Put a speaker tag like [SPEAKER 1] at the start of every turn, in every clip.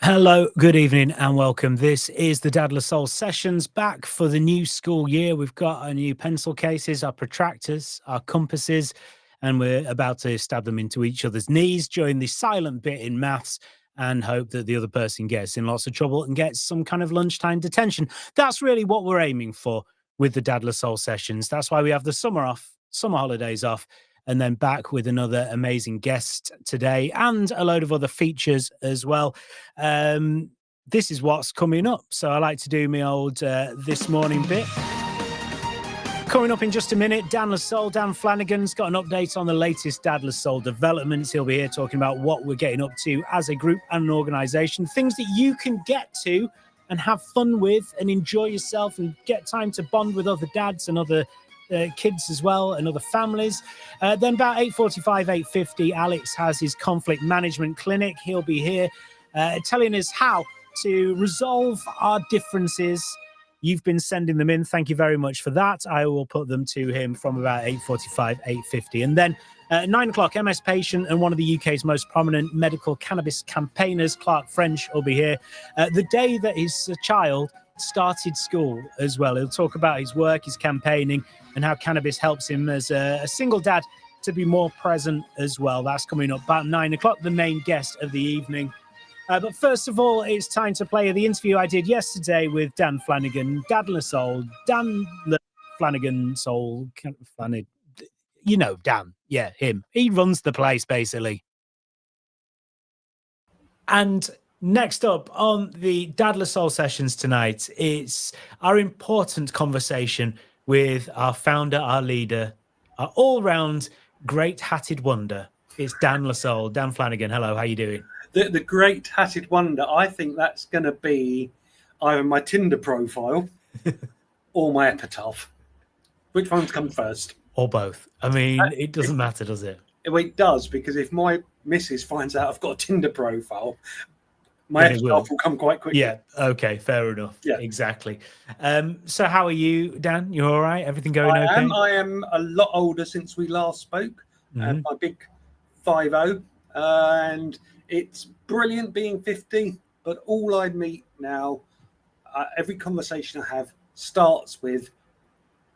[SPEAKER 1] Hello, good evening, and welcome. This is the Dad La Soul sessions back for the new school year. We've got our new pencil cases, our protractors, our compasses, and we're about to stab them into each other's knees during the silent bit in maths and hope that the other person gets in lots of trouble and gets some kind of lunchtime detention. That's really what we're aiming for with the Dad La Soul sessions. That's why we have the summer holidays off, and then back with another amazing guest today and a load of other features as well. This is what's coming up. So I like to do my old this morning bit. Coming up in just a minute, Dan La Soul, Dan Flanagan's got an update on the latest Dad La Soul developments. He'll be here talking about what we're getting up to as a group and an organisation, things that you can get to and have fun with and enjoy yourself and get time to bond with other dads and other kids as well and other families. Then about 8:45, 8:50, Alex has his conflict management clinic. He'll be here telling us how to resolve our differences. You've been sending them in. Thank you very much for that. I will put them to him from about 8:45, 8:50. And then 9 o'clock, MS Patient and one of the UK's most prominent medical cannabis campaigners, Clark French, will be here. The day that his child started school as well. He'll talk about his work, his campaigning, and how cannabis helps him as a single dad to be more present as well. That's coming up about 9 o'clock, the main guest of the evening. But first of all, it's time to play the interview I did yesterday with Dan Flanagan, Dad La Soul, Dan Flanagan Soul, you know, Dan, yeah, him. He runs the place, basically. And next up on the Dad La Soul sessions tonight, it's our important conversation with our founder, our leader, our all-round great hatted wonder. It's Dan La Soul. Dan Flanagan, hello, how you doing?
[SPEAKER 2] The great hatted wonder, I think that's going to be either my Tinder profile or my epitaph. Which one's come first?
[SPEAKER 1] Or both. I mean, it doesn't matter, does it?
[SPEAKER 2] Well, it does, because if my missus finds out I've got a Tinder profile, my epitaph will come quite quickly.
[SPEAKER 1] Yeah, okay, fair enough. Yeah, exactly. So how are you, Dan? You all right? Everything going okay?
[SPEAKER 2] I am a lot older since we last spoke. And my big 50, and it's brilliant being 50, but all I meet now, every conversation I have starts with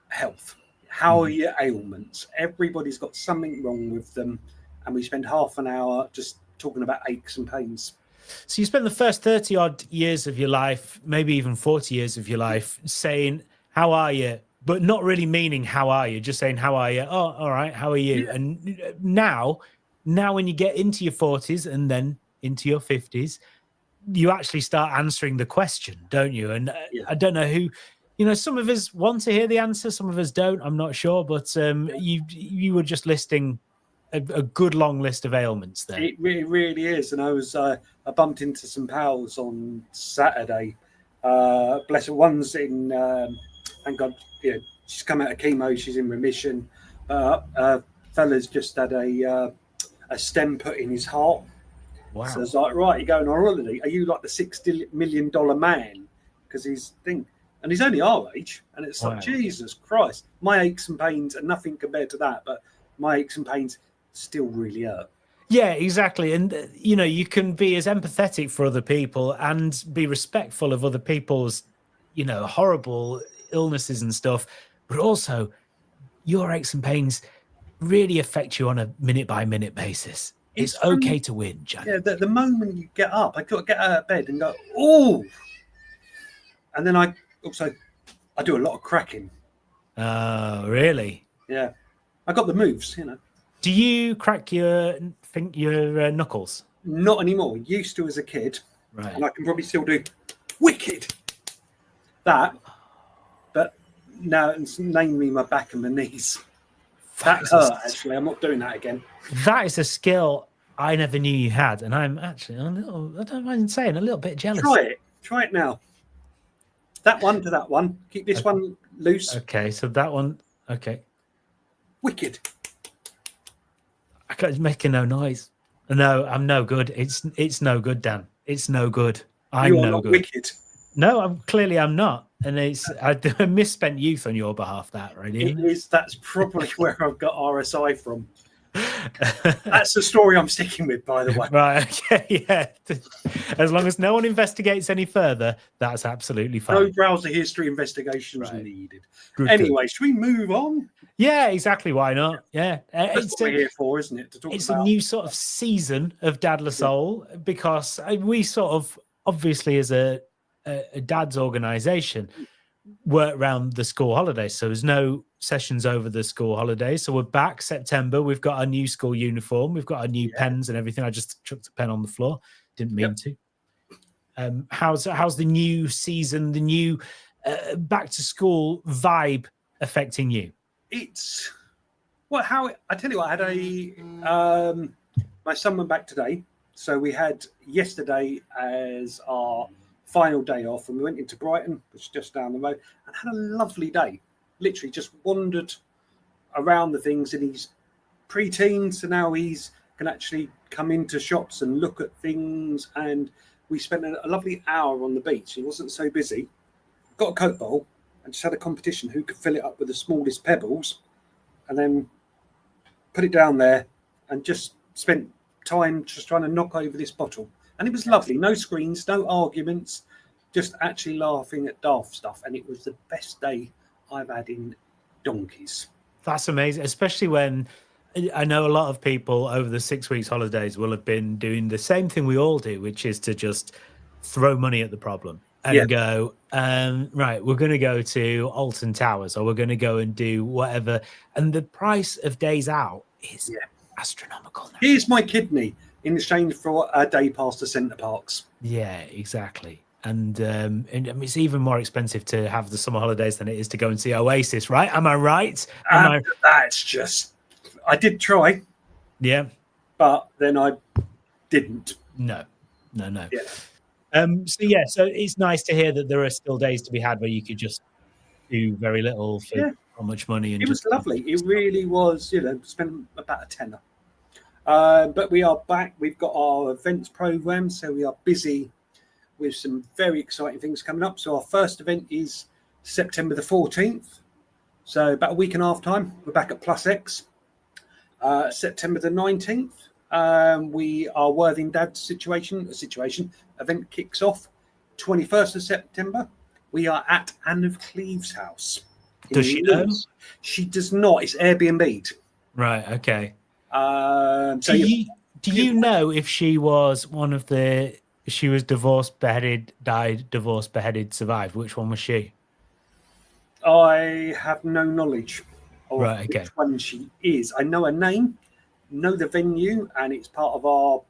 [SPEAKER 2] health. How are your ailments? Everybody's got something wrong with them, and we spend half an hour just talking about aches and pains.
[SPEAKER 1] So you spent the first 30 odd years of your life, maybe even 40 years of your life, saying, how are you? But not really meaning, how are you? Just saying, how are you? Oh, all right. How are you? Yeah. And now when you get into your 40s and then into your 50s, you actually start answering the question, don't you? And I don't know who, you know, some of us want to hear the answer, some of us don't, I'm not sure, but you were just listing a good long list of ailments there.
[SPEAKER 2] It really is. And I bumped into some pals on Saturday. Bless her, one's in, thank God, you know, she's come out of chemo, she's in remission. Fella's just had a stem put in his heart.
[SPEAKER 1] Wow.
[SPEAKER 2] So it's like, right, you're going on holiday. Are you like the $6 million man? Because he's and he's only our age. And it's like, Jesus Christ, my aches and pains are nothing compared to that. But my aches and pains still really hurt.
[SPEAKER 1] Yeah, exactly. And, you know, you can be as empathetic for other people and be respectful of other people's, you know, horrible illnesses and stuff. But also, your aches and pains really affect you on a minute-by-minute basis. It's okay to win, Jack.
[SPEAKER 2] Yeah, the moment you get up, I got to get out of bed and go, oh! And then I do a lot of cracking.
[SPEAKER 1] Oh, really?
[SPEAKER 2] Yeah. I got the moves, you know.
[SPEAKER 1] Do you crack your knuckles?
[SPEAKER 2] Not anymore. Used to as a kid.
[SPEAKER 1] Right.
[SPEAKER 2] And I can probably still do wicked. That. But now it's namely my back and my knees. That hurt, actually. I'm not doing that again.
[SPEAKER 1] That is a skill I never knew you had. And I'm actually I don't mind saying, a little bit jealous.
[SPEAKER 2] Try it now. That one to that one. Keep this one loose.
[SPEAKER 1] Okay, so that one. Okay.
[SPEAKER 2] Wicked.
[SPEAKER 1] I can't make no noise. No, I'm no good. It's no good, Dan. It's no good. I'm no good.
[SPEAKER 2] Wicked.
[SPEAKER 1] No, I'm not. And I misspent youth on your behalf, that, right?
[SPEAKER 2] It is. That's probably where I've got RSI from. That's the story I'm sticking with, by the way.
[SPEAKER 1] Right, okay, yeah. As long as no one investigates any further, that's absolutely fine.
[SPEAKER 2] No browser history investigations
[SPEAKER 1] Right.
[SPEAKER 2] needed.
[SPEAKER 1] Good.
[SPEAKER 2] Anyway, should we move on?
[SPEAKER 1] Yeah, exactly. Why not? Yeah.
[SPEAKER 2] That's what we're here for, isn't it? To talk
[SPEAKER 1] It's
[SPEAKER 2] about
[SPEAKER 1] a new sort of season of Dad La Soul, because we sort of, obviously, as a dad's organization, work around the school holidays. So there's no sessions over the school holidays. So we're back September. We've got our new school uniform. We've got our new pens and everything. I just chucked a pen on the floor. Didn't mean to. How's the new season, the new back to school vibe affecting you?
[SPEAKER 2] It's I tell you what, I had my son went back today. So we had yesterday as our final day off, and we went into Brighton, which is just down the road, and had a lovely day. Literally just wandered around the things, and he's pre-teen, so now he's can actually come into shops and look at things. And we spent a lovely hour on the beach. He wasn't so busy. Got a Coke bowl and just had a competition who could fill it up with the smallest pebbles, and then put it down there and just spent time just trying to knock over this bottle. And it was lovely. No screens, no arguments, just actually laughing at daft stuff. And it was the best day I've had in donkeys.
[SPEAKER 1] That's amazing, especially when I know a lot of people over the 6 weeks holidays will have been doing the same thing we all do, which is to just throw money at the problem and go, right, we're going to go to Alton Towers, or we're going to go and do whatever. And the price of days out is astronomical now.
[SPEAKER 2] Here's my kidney in exchange for a day pass to Centre Parks.
[SPEAKER 1] Yeah, exactly. And I mean, it's even more expensive to have the summer holidays than it is to go and see Oasis, right? Am I right?
[SPEAKER 2] That's just, I did try.
[SPEAKER 1] Yeah.
[SPEAKER 2] But then I didn't.
[SPEAKER 1] No.
[SPEAKER 2] Yeah.
[SPEAKER 1] So it's nice to hear that there are still days to be had where you could just do very little for not much money. And
[SPEAKER 2] it was lovely. It really was, spend about a tenner. But we are back. We've got our events program, so we are busy with some very exciting things coming up. So our first event is September the 14th. So about a week and a half time, we're back at Plus X. September the 19th, we are Worthing Dad situation event kicks off. 21st of September, we are at Anne of Cleves' house.
[SPEAKER 1] Does she know?
[SPEAKER 2] She does not. It's Airbnb'd.
[SPEAKER 1] Right. Okay.
[SPEAKER 2] So
[SPEAKER 1] do you know if she was one of the? She was divorced, beheaded, died, divorced, beheaded, survived. Which one was she?
[SPEAKER 2] I have no knowledge of
[SPEAKER 1] which
[SPEAKER 2] one she is. I know her name, know the venue, and it's part of our,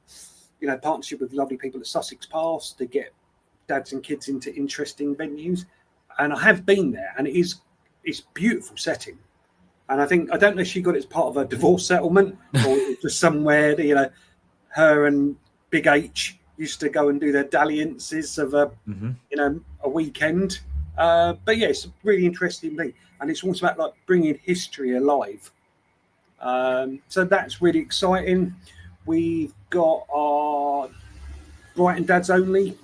[SPEAKER 2] partnership with lovely people at Sussex Pass to get dads and kids into interesting venues. And I have been there, and it's beautiful setting. And I don't know if she got it as part of a divorce settlement or just somewhere that, her and Big H used to go and do their dalliances of a weekend. But yeah, it's a really interesting thing, and it's also about like bringing history alive. So that's really exciting. We've got our Brighton Dads Only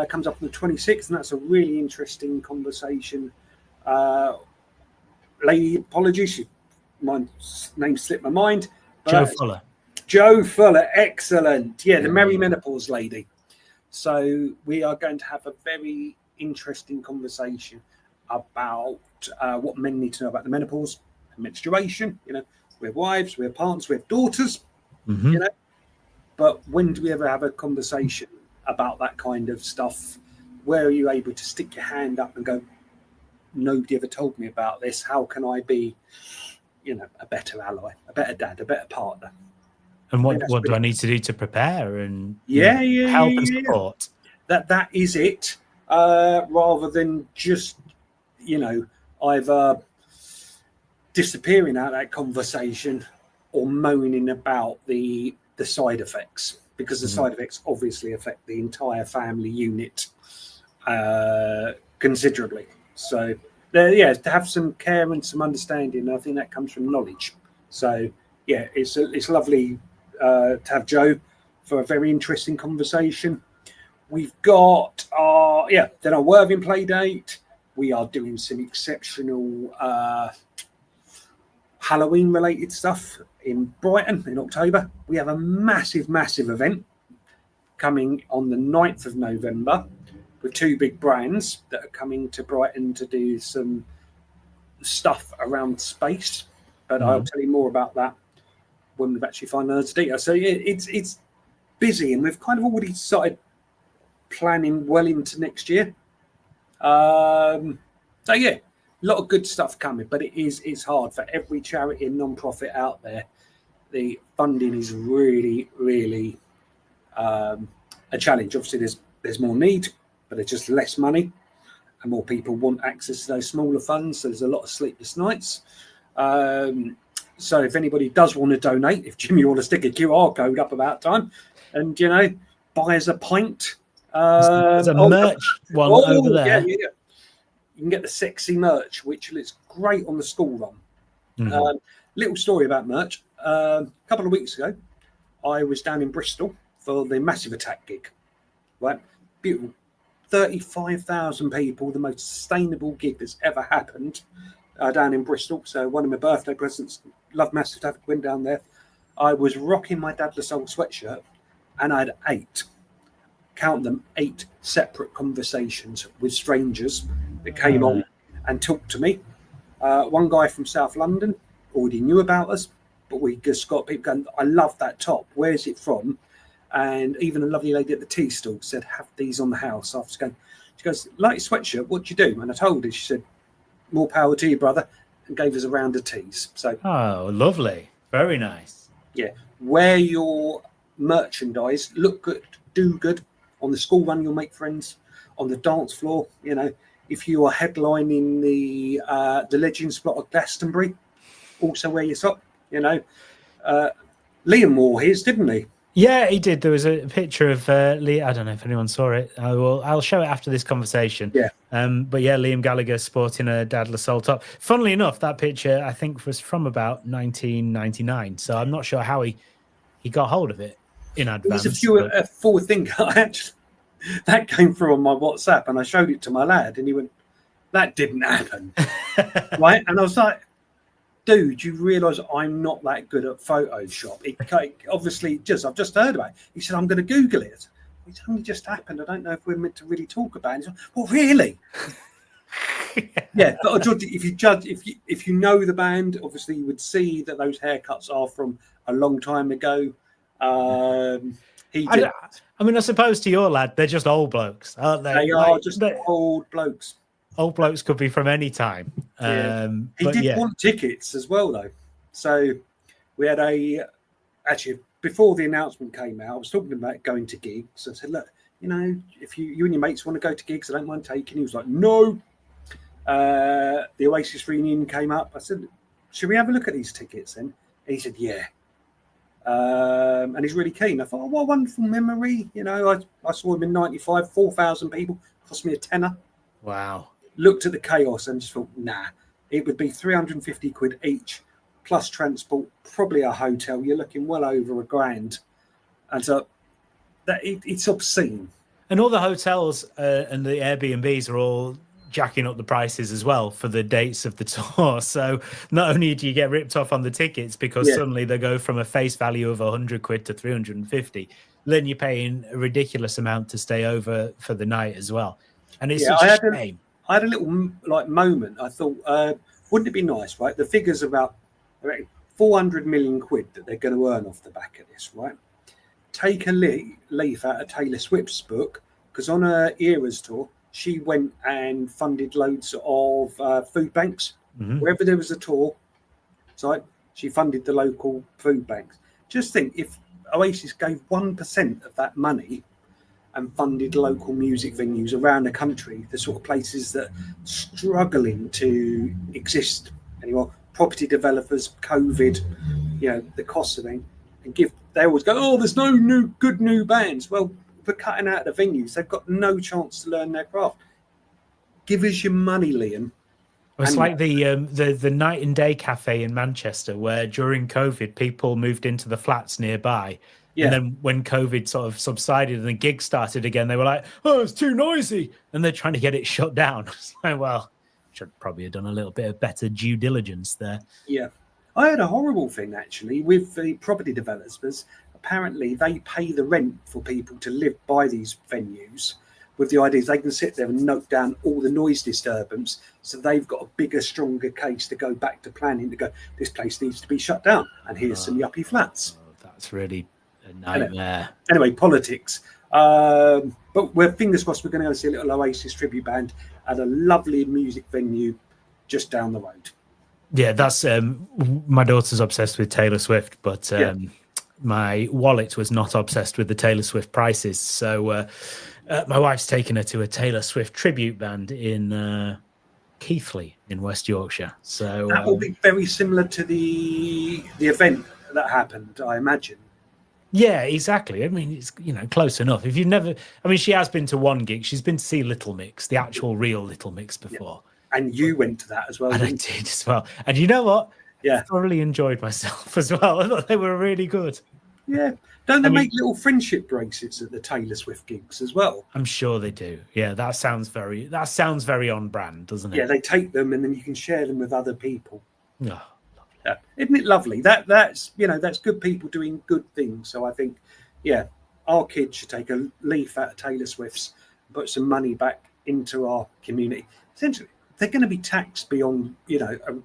[SPEAKER 2] comes up on the 26th, and that's a really interesting conversation. Lady, apologies, my name slipped my mind. Joe Fuller, excellent. Yeah, the Merry Menopause lady. So we are going to have a very interesting conversation about what men need to know about the menopause and menstruation. We have wives, we have partners, we have daughters. But when do we ever have a conversation about that kind of stuff? Where are you able to stick your hand up and go, nobody ever told me about this. How can I be, a better ally, a better dad, a better partner?
[SPEAKER 1] And what do I need to do to prepare and
[SPEAKER 2] help
[SPEAKER 1] and support?
[SPEAKER 2] That is it. Rather than just, either disappearing out of that conversation or moaning about the side effects, because the side effects obviously affect the entire family unit considerably. So, to have some care and some understanding, I think that comes from knowledge. So, it's lovely to have Joe for a very interesting conversation. We've got our Worthing play date. We are doing some exceptional Halloween related stuff in Brighton in October. We have a massive event coming on the 9th of November with 2 big brands that are coming to Brighton to do some stuff around space. But I'll tell you more about that when we've actually finalised the details. So it's busy, and we've kind of already started planning well into next year. So yeah, a lot of good stuff coming, but it's hard for every charity and non-profit out there. The funding is really a challenge. Obviously, there's more need, but there's just less money, and more people want access to those smaller funds. So there's a lot of sleepless nights. So if anybody does want to donate, if Jimmy want to stick a QR code up about time, and buy us a pint.
[SPEAKER 1] There's a merch one over there.
[SPEAKER 2] Yeah. You can get the sexy merch, which looks great on the school run. Little story about merch. A couple of weeks ago, I was down in Bristol for the Massive Attack gig. Right, beautiful. 35,000 people, the most sustainable gig that's ever happened down in Bristol. So one of my birthday presents, love Massive Attack, went down there. I was rocking my Dad LaSalle sweatshirt, and I had 8 separate conversations with strangers that came on and talked to me. One guy from South London already knew about us, but we just got people going, I love that top. Where's it from? And even a lovely lady at the tea stall said, have these on the house. After going, she goes, like your sweatshirt, what do you do? And I told her, she said, more power to you, brother, and gave us a round of teas. So,
[SPEAKER 1] oh, lovely. Very nice.
[SPEAKER 2] Yeah. Wear your merchandise, look good, do good. On the school run, you'll make friends. On the dance floor, if you are headlining the Legends plot of Glastonbury, also wear your sock. Liam wore his, didn't he?
[SPEAKER 1] Yeah, he did. There was a picture of Lee. I don't know if anyone saw it. I'll show it after this conversation.
[SPEAKER 2] Yeah.
[SPEAKER 1] But yeah, Liam Gallagher sporting a Dad LaSalle top. Funnily enough, that picture I think was from about 1999. So I'm not sure how he got hold of it in advance.
[SPEAKER 2] There's a forward thinker. Actually, that came through on my WhatsApp, and I showed it to my lad, and he went, "That didn't happen." Right? And I was like, dude, you realise I'm not that good at Photoshop. Obviously, I've just heard about it. He said, I'm going to Google it. It's only just happened. I don't know if we're meant to really talk about it. Said, well, really? Yeah, but if you know the band, obviously you would see that those haircuts are from a long time ago. He did.
[SPEAKER 1] I mean, I suppose to your lad, they're just old blokes, aren't they?
[SPEAKER 2] They are just old blokes.
[SPEAKER 1] Old blokes could be from any time.
[SPEAKER 2] He did want tickets as well, though. So we had actually, before the announcement came out, I was talking about going to gigs. I said, look, if you and your mates want to go to gigs, I don't mind taking. He was like, no. The Oasis reunion came up. I said, should we have a look at these tickets then? And he said, yeah. And he's really keen. I thought, what a wonderful memory. I saw him in 95, 4,000 people, cost me a tenner.
[SPEAKER 1] Wow.
[SPEAKER 2] Looked at the chaos and just thought, nah, it would be 350 quid each, plus transport, probably a hotel. You're looking well over $1,000. And so it's obscene.
[SPEAKER 1] And all the hotels and the Airbnbs are all jacking up the prices as well for the dates of the tour. So not only do you get ripped off on the tickets because suddenly they go from a face value of 100 quid to 350, then you're paying a ridiculous amount to stay over for the night as well. And it's such a shame.
[SPEAKER 2] I had a little moment. I thought, wouldn't it be nice, right? The figure's about 400 million quid that they're going to earn off the back of this, right? Take a leaf out of Taylor Swift's book, because on her Eras tour, she went and funded loads of food banks. Wherever there was a tour, so she funded the local food banks. Just think, if Oasis gave 1% of that money and funded local music venues around the country, the sort of places that are struggling to exist anymore, property developers, COVID, the cost of it, and they always go, oh, there's no good new bands. Well, we're cutting out the venues. They've got no chance to learn their craft. Give us your money, Liam.
[SPEAKER 1] It's like the Night and Day Cafe in Manchester, where during COVID, people moved into the flats nearby. Yeah. And then when COVID sort of subsided and the gigs started again, they were like, oh, it's too noisy. And they're trying to get it shut down. It's like, well, should probably have done a little bit of better due diligence there.
[SPEAKER 2] Yeah. I had a horrible thing actually with the property developers. Apparently, they pay the rent for people to live by these venues with the ideas they can sit there and note down all the noise disturbance. So they've got a bigger, stronger case to go back to planning to go, this place needs to be shut down. And here's some yuppie flats.
[SPEAKER 1] That's really a nightmare.
[SPEAKER 2] Anyway, politics. But we're fingers crossed we're going to go see a little Oasis tribute band at a lovely music venue just down the road.
[SPEAKER 1] Yeah, that's my daughter's obsessed with Taylor Swift, but my wallet was not obsessed with the Taylor Swift prices. So my wife's taken her to a Taylor Swift tribute band in Keighley in West Yorkshire. So
[SPEAKER 2] that will be very similar to the event that happened, I imagine.
[SPEAKER 1] Yeah, exactly. I mean, it's, you know, close enough. If you've never, I mean, she has been to one gig. She's been to see Little Mix, the actual real Little Mix before.
[SPEAKER 2] Yeah. And you went to that as well.
[SPEAKER 1] And I did as well. And you know what?
[SPEAKER 2] Yeah.
[SPEAKER 1] I thoroughly enjoyed myself as well. I thought they were really good.
[SPEAKER 2] Yeah. Don't they make little friendship bracelets at the Taylor Swift gigs as well?
[SPEAKER 1] I'm sure they do. Yeah, that sounds very on brand, doesn't it?
[SPEAKER 2] Yeah, they take them and then you can share them with other people.
[SPEAKER 1] Oh.
[SPEAKER 2] Yeah. Isn't it lovely? That's that's good people doing good things. So I think, yeah, our kids should take a leaf out of Taylor Swift's, put some money back into our community. Essentially, they're going to be taxed beyond a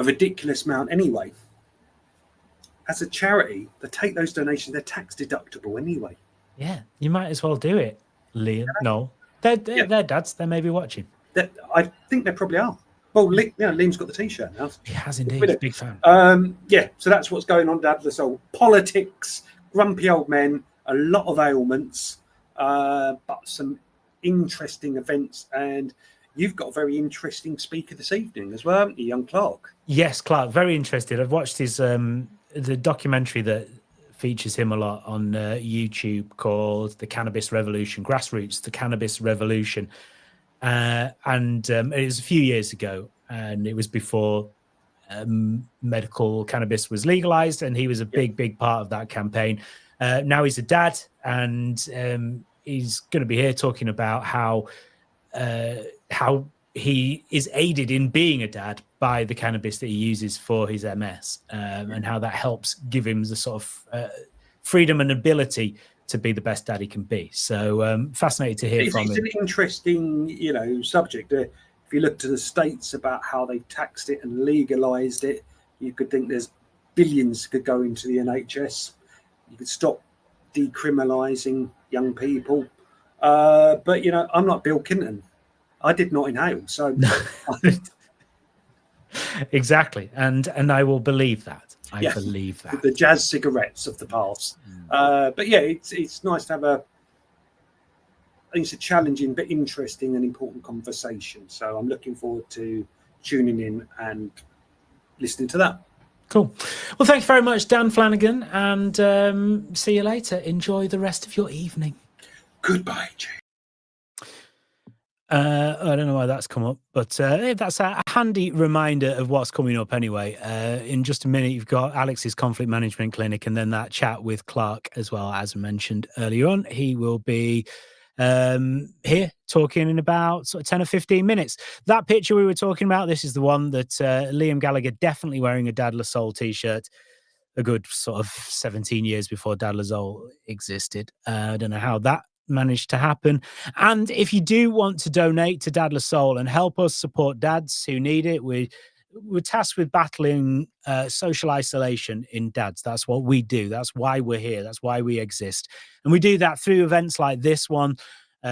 [SPEAKER 2] ridiculous amount anyway. As a charity, they take those donations; they're tax deductible anyway.
[SPEAKER 1] Yeah, you might as well do it, Liam. No, they're dads. They may be watching.
[SPEAKER 2] I think they probably are. Well, Liam's got the T-shirt now.
[SPEAKER 1] He has indeed. He's a big fan.
[SPEAKER 2] So that's what's going on, Dad. So politics, grumpy old men, a lot of ailments, but some interesting events. And you've got a very interesting speaker this evening as well, haven't you, young Clark?
[SPEAKER 1] Yes, Clark. Very interested. I've watched his the documentary that features him a lot on YouTube called "The Cannabis Revolution," Grassroots, the Cannabis Revolution. And it was a few years ago, and it was before medical cannabis was legalized, and he was a big part of that campaign. Now he's a dad, and he's going to be here talking about how he is aided in being a dad by the cannabis that he uses for his MS, and how that helps give him the sort of freedom and ability to be the best dad he can be. So fascinated to hear from him.
[SPEAKER 2] It's an interesting, subject. If you look to the States about how they've taxed it and legalized it, you could think there's billions could go into the NHS. You could stop decriminalizing young people. But, I'm not Bill Clinton. I did not inhale. So
[SPEAKER 1] exactly. And I will believe that. I believe that.
[SPEAKER 2] The jazz cigarettes of the past. But yeah, it's nice to have I think it's a challenging but interesting and important conversation. So I'm looking forward to tuning in and listening to that.
[SPEAKER 1] Cool. Well, thank you very much, Dan Flanagan, and see you later. Enjoy the rest of your evening.
[SPEAKER 2] Goodbye, Jay.
[SPEAKER 1] I don't know why that's come up, but that's a handy reminder of what's coming up anyway. In just a minute, you've got Alex's conflict management clinic, and then that chat with Clark as well, as mentioned earlier on. He will be here talking in about sort of 10 or 15 minutes. That picture we were talking about, this is the one that Liam Gallagher, definitely wearing a Dad Lasol t-shirt, a good sort of 17 years before Dad Lasol existed. I don't know how that managed to happen. And if you do want to donate to Dad Lasol and help us support dads who need it, we're tasked with battling social isolation in dads. That's what we do. That's why we're here. That's why we exist. And we do that through events like this one,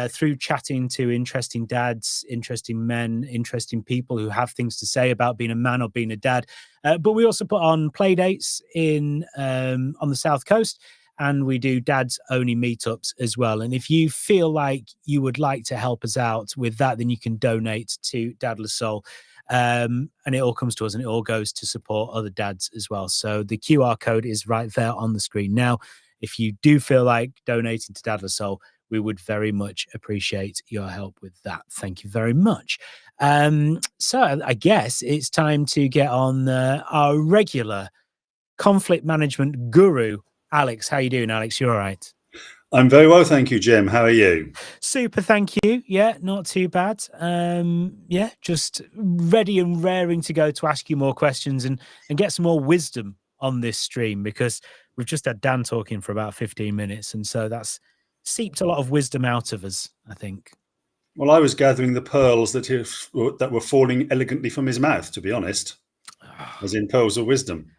[SPEAKER 1] through chatting to interesting dads, interesting men, interesting people who have things to say about being a man or being a dad. But we also put on play dates on the South Coast, and we do dads only meetups as well. And if you feel like you would like to help us out with that, then you can donate to Dad Lasol. And it all comes to us, and it all goes to support other dads as well. So the QR code is right there on the screen now. If you do feel like donating to Dad Lasol, we would very much appreciate your help with that. Thank you very much. So I guess it's time to get on our regular conflict management guru, Alex. How you doing, Alex? You all right?
[SPEAKER 3] I'm very well, thank you, Jim. How are you?
[SPEAKER 1] Super, thank you. Yeah, not too bad. Yeah, just ready and raring to go to ask you more questions and get some more wisdom on this stream, because we've just had Dan talking for about 15 minutes, and so that's seeped a lot of wisdom out of us, I think.
[SPEAKER 3] Well, I was gathering the pearls that were falling elegantly from his mouth, to be honest, as in pearls of wisdom.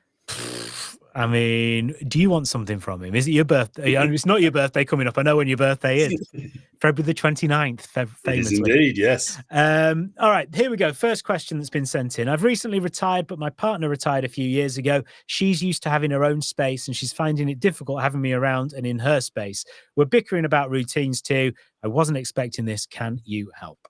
[SPEAKER 1] I mean, do you want something from him? Is it your birthday? It's not your birthday coming up. I know when your birthday is. February the 29th, famously.
[SPEAKER 3] It is indeed, yes.
[SPEAKER 1] All right, here we go. First question that's been sent in. I've recently retired, but my partner retired a few years ago. She's used to having her own space, and she's finding it difficult having me around and in her space. We're bickering about routines too. I wasn't expecting this. Can you help?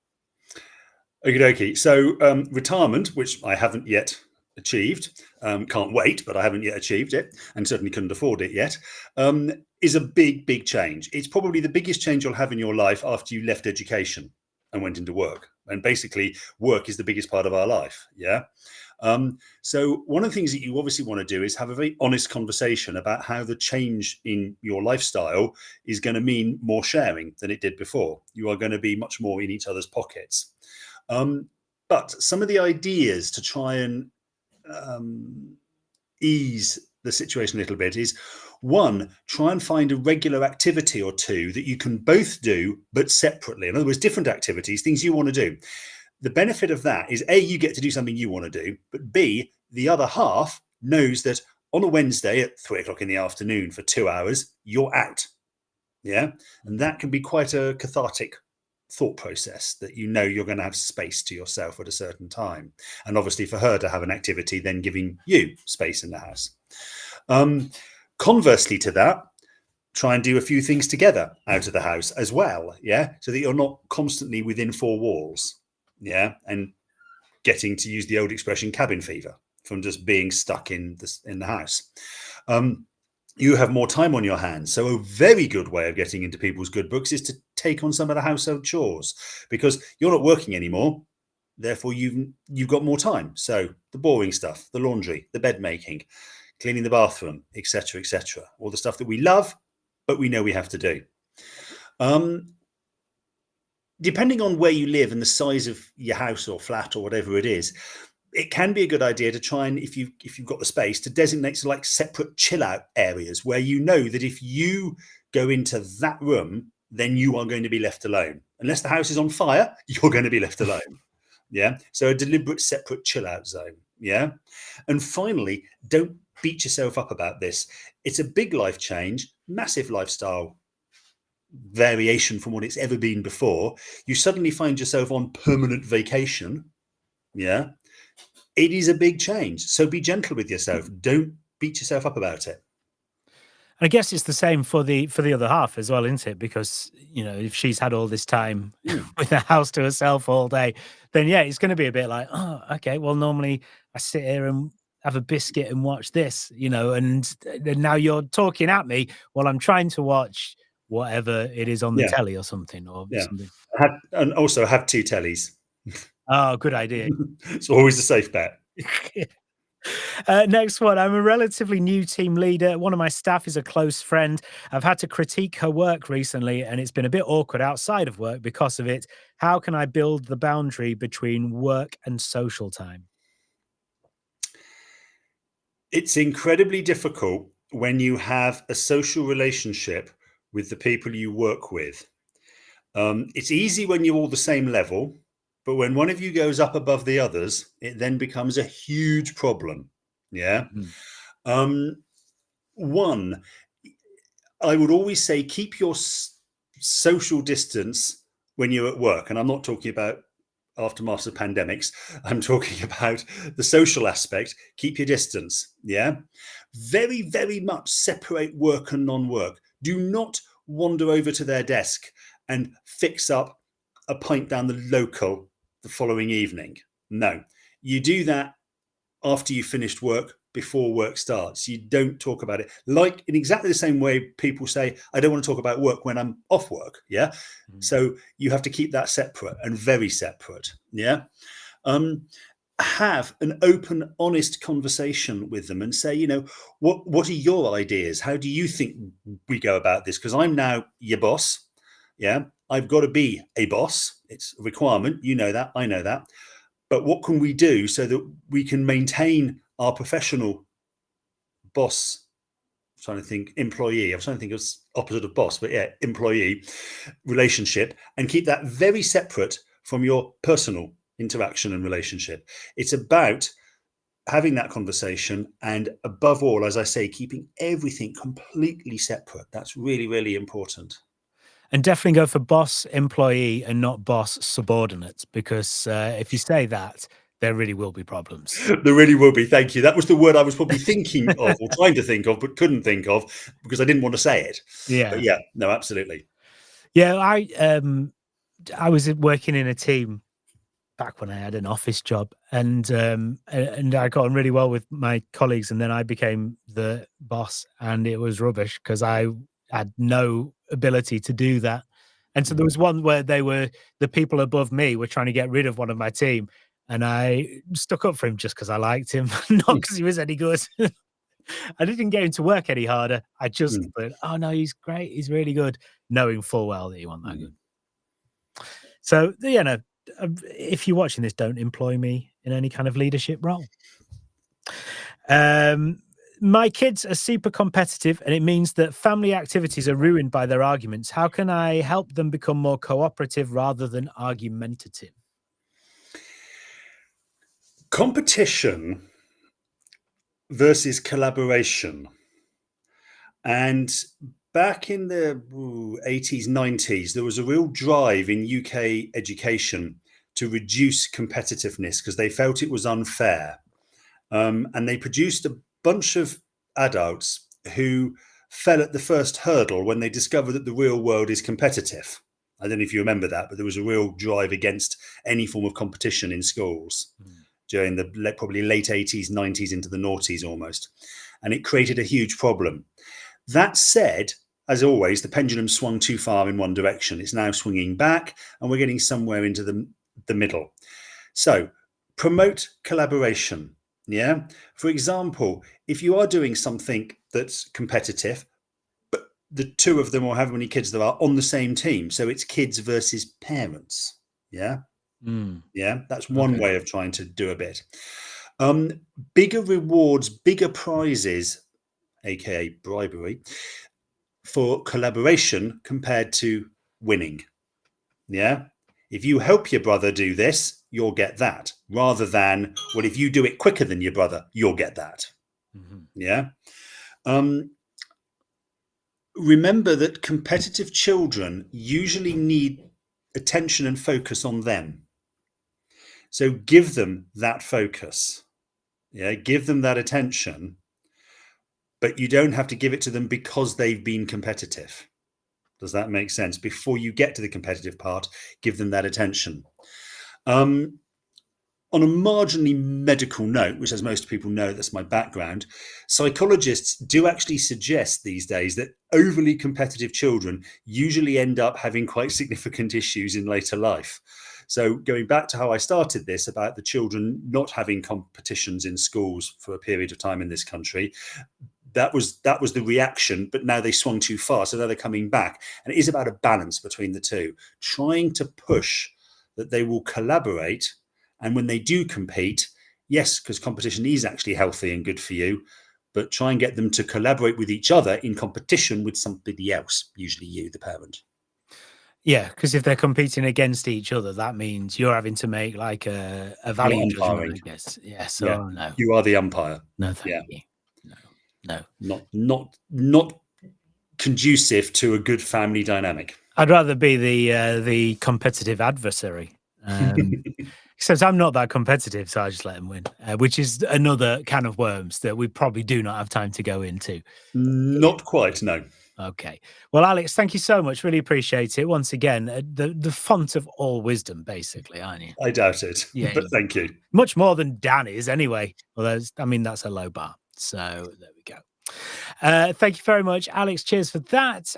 [SPEAKER 3] Okie dokie. So retirement, which I haven't yet achieved, can't wait, but I haven't yet achieved it, and certainly couldn't afford it yet, is a big change. It's probably the biggest change you'll have in your life after you left education and went into work. And basically, work is the biggest part of our life. Yeah. So one of the things that you obviously want to do is have a very honest conversation about how the change in your lifestyle is going to mean more sharing than it did before. You are going to be much more in each other's pockets. But some of the ideas to try and ease the situation a little bit is, one, try and find a regular activity or two that you can both do, but separately. In other words, different activities, things you want to do. The benefit of that is A, you get to do something you want to do, but B, the other half knows that on a Wednesday at 3 o'clock in the afternoon for 2 hours, you're out. Yeah. And that can be quite a cathartic thought process, that you know you're going to have space to yourself at a certain time. And obviously for her to have an activity, then giving you space in the house. Conversely to that, try and do a few things together out of the house as well. Yeah. So that you're not constantly within four walls. Yeah. And getting, to use the old expression, cabin fever from just being stuck in the house. You have more time on your hands. So a very good way of getting into people's good books is to take on some of the household chores, because you're not working anymore. Therefore, you've got more time. So the boring stuff, the laundry, the bed making, cleaning the bathroom, etc., all the stuff that we love, but we know we have to do. Depending on where you live and the size of your house or flat or whatever it is, it can be a good idea to try and, if you've got the space, to designate like separate chill out areas where you know that if you go into that room, then you are going to be left alone. Unless the house is on fire, you're going to be left alone. Yeah. So a deliberate separate chill out zone. Yeah. And finally, don't beat yourself up about this. It's a big life change, massive lifestyle variation from what it's ever been before. You suddenly find yourself on permanent vacation. Yeah. It is a big change. So be gentle with yourself. Don't beat yourself up about it.
[SPEAKER 1] I guess it's the same for the other half as well, isn't it? Because, you know, if she's had all this time with the house to herself all day, then yeah, it's going to be a bit like, oh, okay, well, normally I sit here and have a biscuit and watch this, you know, and now you're talking at me while I'm trying to watch whatever it is on the telly or something. Something.
[SPEAKER 3] And also have two tellies.
[SPEAKER 1] Oh, good idea.
[SPEAKER 3] It's always a safe bet.
[SPEAKER 1] Next one. I'm a relatively new team leader. One of my staff is a close friend. I've had to critique her work recently, and it's been a bit awkward outside of work because of it. How can I build the boundary between work and social time?
[SPEAKER 3] It's incredibly difficult when you have a social relationship with the people you work with. It's easy when you're all the same level, but when one of you goes up above the others, it then becomes a huge problem. Yeah. One, I would always say keep your social distance when you're at work. And I'm not talking about aftermath of pandemics. I'm talking about the social aspect. Keep your distance. Yeah. Very, very much separate work and non-work. Do not wander over to their desk and fix up a pint down the local the following evening. No, you do that after you've finished work, before work starts. You don't talk about it, like in exactly the same way people say, I don't want to talk about work when I'm off work. Yeah. So you have to keep that separate and very separate. Yeah. have an open, honest conversation with them and say, what are your ideas? How do you think we go about this? Because I'm now your boss. Yeah, I've got to be a boss. It's a requirement. You know that. I know that. But what can we do so that we can maintain our professional boss? I'm trying to think employee. I was trying to think of opposite of boss, but yeah, employee relationship, and keep that very separate from your personal interaction and relationship. It's about having that conversation, and above all, as I say, keeping everything completely separate. That's really, really important.
[SPEAKER 1] And definitely go for boss employee and not boss subordinate, because if you say that, there really will be problems.
[SPEAKER 3] There really will be. Thank you. That was the word I was probably thinking of or trying to think of, but couldn't think of because I didn't want to say it.
[SPEAKER 1] Yeah.
[SPEAKER 3] But yeah, no, absolutely.
[SPEAKER 1] Yeah, I was working in a team back when I had an office job, and I got on really well with my colleagues, and then I became the boss, and it was rubbish because I had no ability to do that. And so there was one where the people above me were trying to get rid of one of my team, and I stuck up for him just because I liked him, not because he was any good. I didn't get him to work any harder. I just thought, oh no, he's great, he's really good, knowing full well that he wasn't that good. So, if you're watching this, don't employ me in any kind of leadership role. My kids are super competitive, and it means that family activities are ruined by their arguments. How can I help them become more cooperative rather than argumentative?
[SPEAKER 3] Competition versus collaboration. And back in the 80s, 90s, there was a real drive in UK education to reduce competitiveness because they felt it was unfair. And they produced a bunch of adults who fell at the first hurdle when they discovered that the real world is competitive. I don't know if you remember that, but there was a real drive against any form of competition in schools during the probably late 80s, 90s into the noughties almost. And it created a huge problem. That said, as always, the pendulum swung too far in one direction. It's now swinging back, and we're getting somewhere into the middle. So promote collaboration. Yeah. For example, if you are doing something that's competitive, but the two of them or however many kids there are on the same team, so it's kids versus parents. Yeah. Yeah. That's one way of trying to do a bit. Bigger rewards, bigger prizes, aka bribery, for collaboration compared to winning. Yeah. If you help your brother do this, you'll get that, rather than, well, if you do it quicker than your brother, you'll get that. Yeah. Remember that competitive children usually need attention and focus on them. So give them that focus. Yeah. Give them that attention, but you don't have to give it to them because they've been competitive. Does that make sense? Before you get to the competitive part, give them that attention. On a marginally medical note, which as most people know, that's my background, psychologists do actually suggest these days that overly competitive children usually end up having quite significant issues in later life. So going back to how I started this about the children not having competitions in schools for a period of time in this country, that was the reaction, but now they swung too far. So now they're coming back. And it is about a balance between the two, trying to push that they will collaborate. And when they do compete, yes, because competition is actually healthy and good for you, but try and get them to collaborate with each other in competition with somebody else, usually you, the parent.
[SPEAKER 1] Yeah, because if they're competing against each other, that means you're having to make like a value judgment, I guess. Yeah, so no.
[SPEAKER 3] You are the umpire.
[SPEAKER 1] No, thank you. No.
[SPEAKER 3] Not conducive to a good family dynamic.
[SPEAKER 1] I'd rather be the competitive adversary. Except I'm not that competitive, so I just let them win, which is another can of worms that we probably do not have time to go into.
[SPEAKER 3] Not quite, no.
[SPEAKER 1] Okay. Well, Alex, thank you so much. Really appreciate it. Once again, the font of all wisdom, basically, aren't you?
[SPEAKER 3] I doubt it. Yeah, but thank you.
[SPEAKER 1] Much more than Dan is, anyway. Well, that's a low bar. So there we go. Thank you very much, Alex. Cheers for that.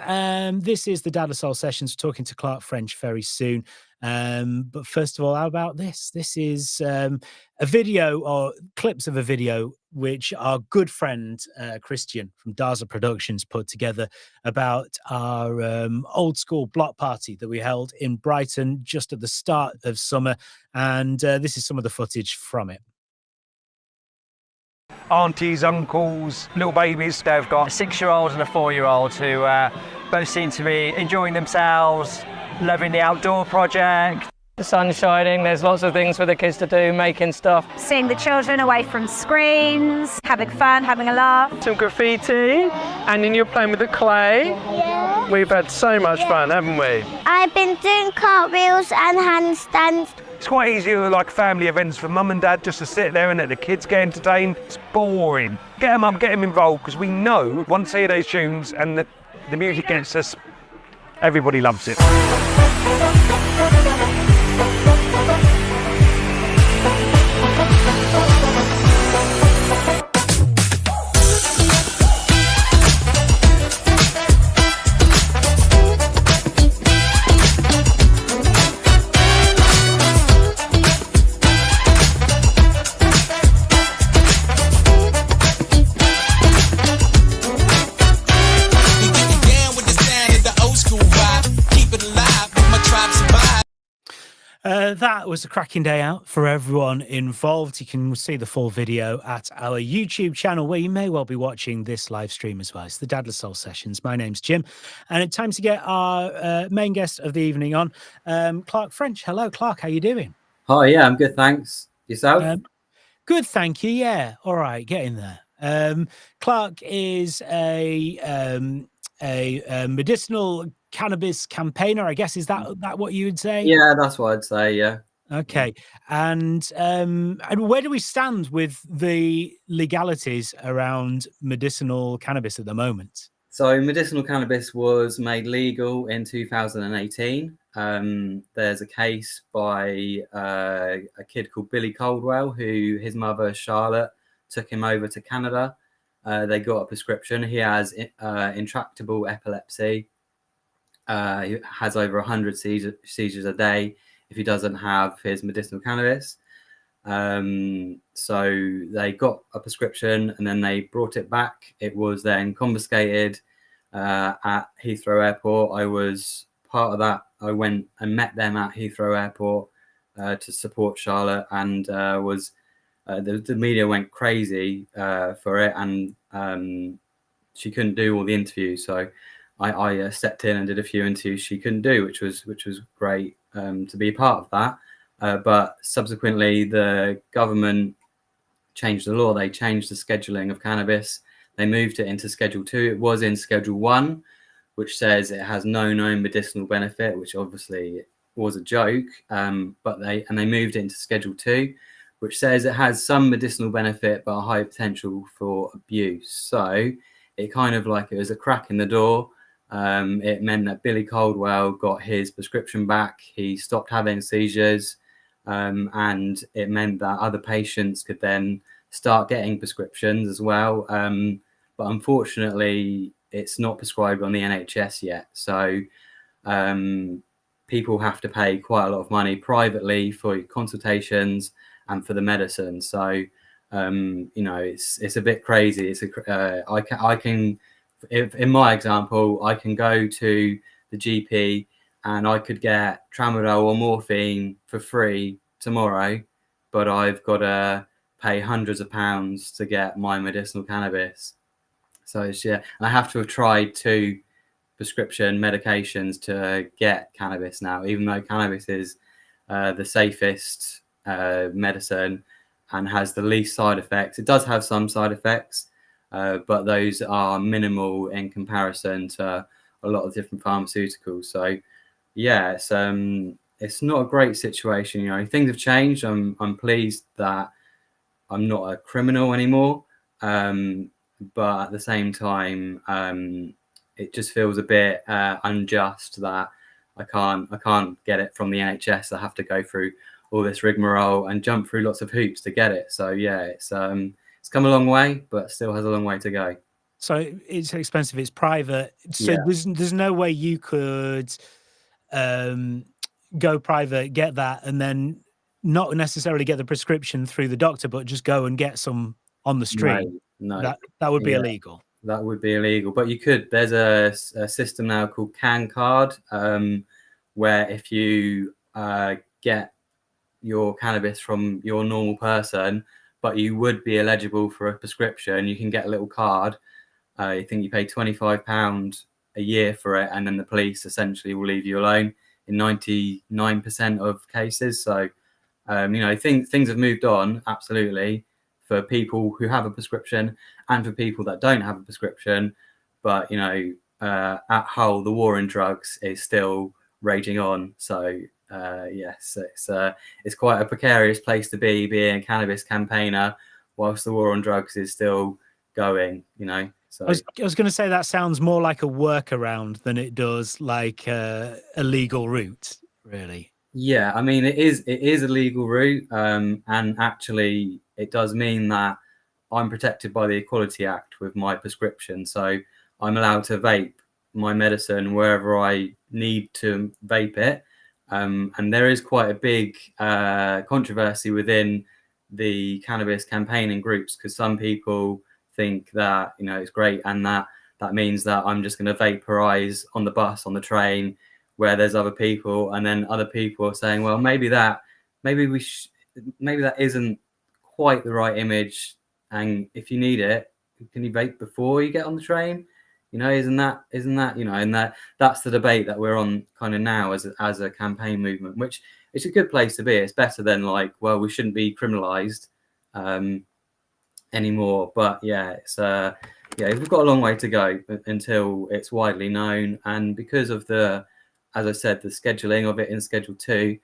[SPEAKER 1] This is the Dad of Soul Sessions. We're talking to Clark French very soon. But first of all, how about this? This is a video or clips of a video which our good friend Christian from Daza Productions put together about our old school block party that we held in Brighton just at the start of summer. And this is some of the footage from it.
[SPEAKER 4] Aunties, uncles, little babies. They've got
[SPEAKER 5] a 6-year-old and a 4-year-old who both seem to be enjoying themselves, loving the outdoor project.
[SPEAKER 6] The sun's shining, there's lots of things for the kids to do, making stuff.
[SPEAKER 7] Seeing the children away from screens, having fun, having a laugh.
[SPEAKER 6] Some graffiti, and then you're playing with the clay.
[SPEAKER 8] Yeah.
[SPEAKER 6] We've had so much fun, haven't we?
[SPEAKER 8] I've been doing cartwheels and handstands.
[SPEAKER 4] It's quite easy with like family events for mum and dad just to sit there and let the kids get entertained. It's boring. Get them up, get them involved, because we know once they hear those tunes and the music gets us, everybody loves it.
[SPEAKER 1] That was a cracking day out for everyone involved. You can see the full video at our YouTube channel, where you may well be watching this live stream as well. It's the Dadless Soul Sessions. My name's Jim, and it's time to get our main guest of the evening on, Clark French. Hello, Clark. How you doing?
[SPEAKER 9] Hi, yeah, I'm good, thanks. Yourself?
[SPEAKER 1] Good, thank you. Yeah, all right, get in there. Clark is a medicinal cannabis campaigner, I guess. Is that what you would say?
[SPEAKER 9] Yeah, that's what I'd say. Yeah.
[SPEAKER 1] Okay. And where do we stand with the legalities around medicinal cannabis at the moment?
[SPEAKER 9] So medicinal cannabis was made legal in 2018. There's a case by a kid called Billy Caldwell, who his mother Charlotte took him over to Canada. They got a prescription. He has intractable epilepsy. He has over 100 seizures a day if he doesn't have his medicinal cannabis. So they got a prescription and then they brought it back. It was then confiscated at Heathrow Airport. I was part of that. I went and met them at Heathrow Airport to support Charlotte, and the media went crazy for it, and she couldn't do all the interviews. So I stepped in and did a few interviews she couldn't do, which was great to be a part of that. But subsequently, the government changed the law. They changed the scheduling of cannabis. They moved it into Schedule 2. It was in Schedule 1, which says it has no known medicinal benefit, which obviously was a joke. But they moved it into Schedule 2, which says it has some medicinal benefit but a high potential for abuse. So it kind of like it was a crack in the door. It meant that Billy Caldwell got his prescription back. He stopped having seizures, and it meant that other patients could then start getting prescriptions as well. But unfortunately, it's not prescribed on the NHS yet. So people have to pay quite a lot of money privately for consultations and for the medicine. So, it's a bit crazy. I can, if in my example, I can go to the GP and I could get tramadol or morphine for free tomorrow, but I've got to pay hundreds of pounds to get my medicinal cannabis. So I have to have tried 2 prescription medications to get cannabis now, even though cannabis is the safest medicine and has the least side effects. It does have some side effects, but those are minimal in comparison to a lot of different pharmaceuticals. So yeah, it's not a great situation. Things have changed. I'm pleased that I'm not a criminal anymore, but at the same time, it just feels a bit unjust that I can't get it from the NHS. I have to go through all this rigmarole and jump through lots of hoops to get it. So yeah, it's come a long way, but still has a long way to go.
[SPEAKER 1] So it's expensive. It's private. So
[SPEAKER 9] Yeah.
[SPEAKER 1] there's no way you could go private, get that, and then not necessarily get the prescription through the doctor, but just go and get some on the street.
[SPEAKER 9] No.
[SPEAKER 1] That would be
[SPEAKER 9] Yeah.
[SPEAKER 1] illegal.
[SPEAKER 9] That would be illegal, but you could. There's a system now called Can Card, where if you get your cannabis from your normal person, but you would be eligible for a prescription, you can get a little card. I think you pay £25 a year for it, and then the police essentially will leave you alone in 99% of cases. So, you know, things have moved on, absolutely, for people who have a prescription and for people that don't have a prescription. But, you know, at Hull, the war on drugs is still raging on. So, yes, it's quite a precarious place to be, being a cannabis campaigner, whilst the war on drugs is still going, you know. So
[SPEAKER 1] I was going to say that sounds more like a workaround than it does like a legal route, really.
[SPEAKER 9] yeah, I mean, it is a legal route, and actually it does mean that I'm protected by the Equality Act with my prescription. So I'm allowed to vape my medicine wherever I need to vape it. And there is quite a big controversy within the cannabis campaigning groups, because some people think that, you know, it's great, and that means that I'm just going to vaporize on the bus, on the train, where there's other people. And then other people are saying, well, maybe that isn't quite the right image, and if you need it, can you vape before you get on the train? You know, isn't that you know? And that's the debate that we're on kind of now as a campaign movement, which it's a good place to be. It's better than like, well, we shouldn't be criminalized anymore. But yeah, it's yeah, we've got a long way to go until it's widely known. And because of as I said, the scheduling of it in Schedule 2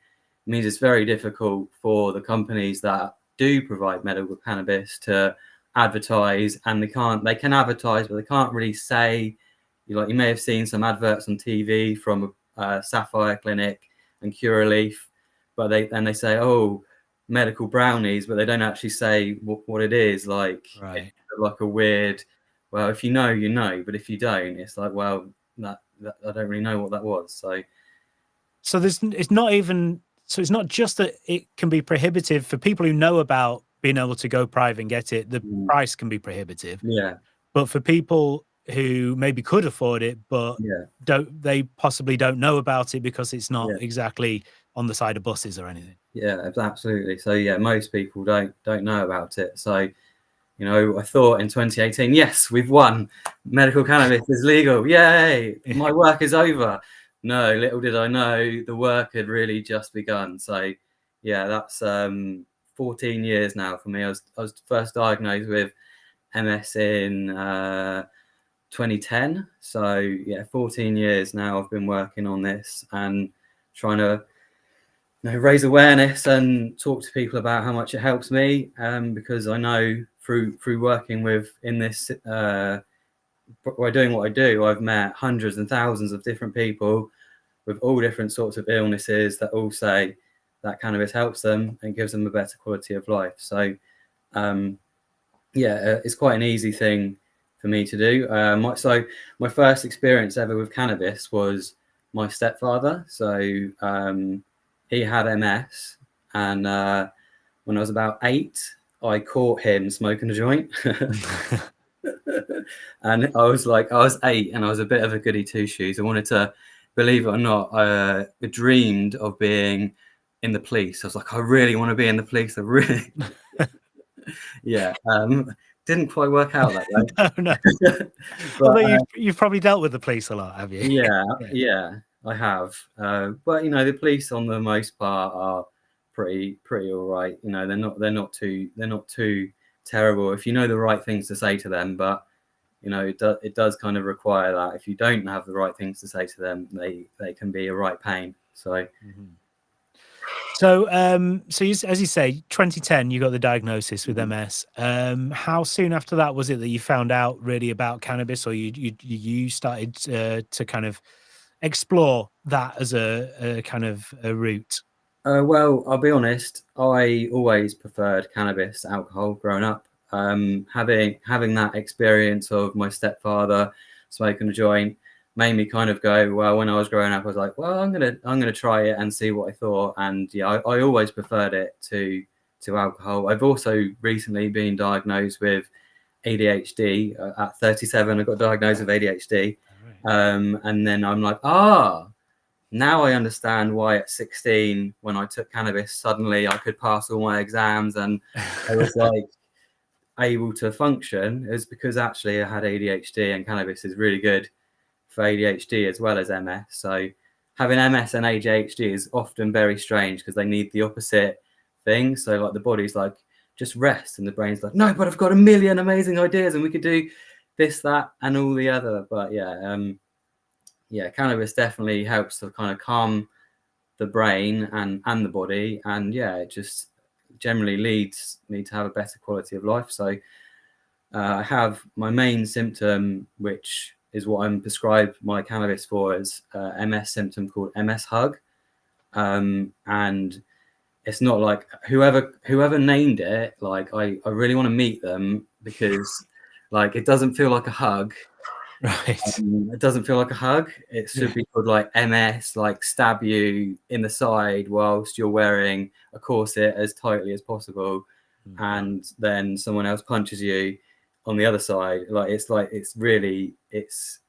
[SPEAKER 9] means it's very difficult for the companies that do provide medical cannabis to advertise, and they can advertise, but they can't really say, you may have seen some adverts on TV from Sapphire Clinic and Curaleaf, but they say, oh, medical brownies, but they don't actually say what it is. Like,
[SPEAKER 1] right.
[SPEAKER 9] It's like a weird, well, if you know, you know, but if you don't, it's like, well, that I don't really know what that was. So
[SPEAKER 1] it's not just that it can be prohibitive for people who know about being able to go private and get it. The price can be prohibitive.
[SPEAKER 9] Yeah.
[SPEAKER 1] But for people who maybe could afford it, but they possibly don't know about it because it's not exactly on the side of buses or anything.
[SPEAKER 9] Yeah, absolutely. So yeah, most people don't know about it. So, you know, I thought in 2018, yes, we've won. Medical cannabis is legal. Yay! My work is over. No, little did I know the work had really just begun. So yeah, that's 14 years now for me. I was first diagnosed with MS in 2010. So yeah, 14 years now I've been working on this and trying to, you know, raise awareness and talk to people about how much it helps me, because I know through working in this by doing what I do, I've met hundreds and thousands of different people with all different sorts of illnesses that all say that cannabis helps them and gives them a better quality of life. So it's quite an easy thing for me to do. So my first experience ever with cannabis was my stepfather. So he had MS, and when I was about 8, I caught him smoking a joint. And I was 8 and I was a bit of a goody two shoes. I wanted to, believe it or not, I dreamed of being in the police. I was like, I really want to be in the police. I really, yeah. Didn't quite work out that way.
[SPEAKER 1] No. But, although you've probably dealt with the police a lot, have you?
[SPEAKER 9] Yeah, I have. But you know, the police on the most part are pretty all right. You know, they're not too terrible if you know the right things to say to them. But you know, it does kind of require that if you don't have the right things to say to them, they can be a right pain. So.
[SPEAKER 1] So, as you say, 2010, you got the diagnosis with MS. How soon after that was it that you found out really about cannabis, or you started to kind of explore that as a kind of a route?
[SPEAKER 9] Well, I'll be honest. I always preferred cannabis to alcohol growing up. Having that experience of my stepfather smoking a joint made me kind of go, well, when I was growing up, I was like, well, I'm gonna try it and see what I thought. And yeah, I always preferred it to alcohol. I've also recently been diagnosed with ADHD at 37. I got diagnosed with ADHD, and then I'm like, now I understand why at 16, when I took cannabis, suddenly I could pass all my exams and I was like able to function. Is because actually I had ADHD, and cannabis is really good for ADHD as well as MS. So having MS and ADHD is often very strange because they need the opposite thing. So like the body's like, just rest, and the brain's like, no, but I've got a million amazing ideas and we could do this, that, and all the other. But yeah, cannabis definitely helps to kind of calm the brain and the body, and yeah, it just generally leads me to have a better quality of life. So I have my main symptom, which is what I'm prescribed my cannabis for, is MS symptom called MS hug, and it's not like whoever named it, like I really want to meet them, because like it doesn't feel like a hug.
[SPEAKER 1] Right.
[SPEAKER 9] It doesn't feel like a hug. It should be called like MS, like stab you in the side whilst you're wearing a corset as tightly as possible, and then someone else punches you on the other side. It's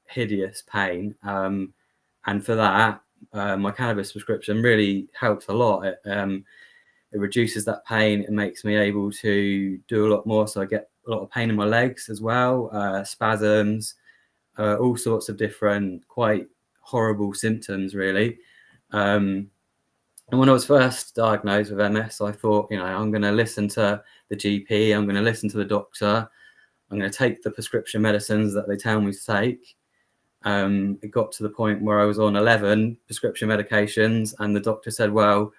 [SPEAKER 9] hideous pain. And for that, my cannabis prescription really helps a lot. It reduces that pain. It makes me able to do a lot more. So I get a lot of pain in my legs as well, spasms, all sorts of different quite horrible symptoms, really. And when I was first diagnosed with MS, I thought, I'm going to listen to the GP, I'm going to listen to the doctor, I'm going to take the prescription medicines that they tell me to take. It got to the point where I was on 11 prescription medications, and the doctor said, well,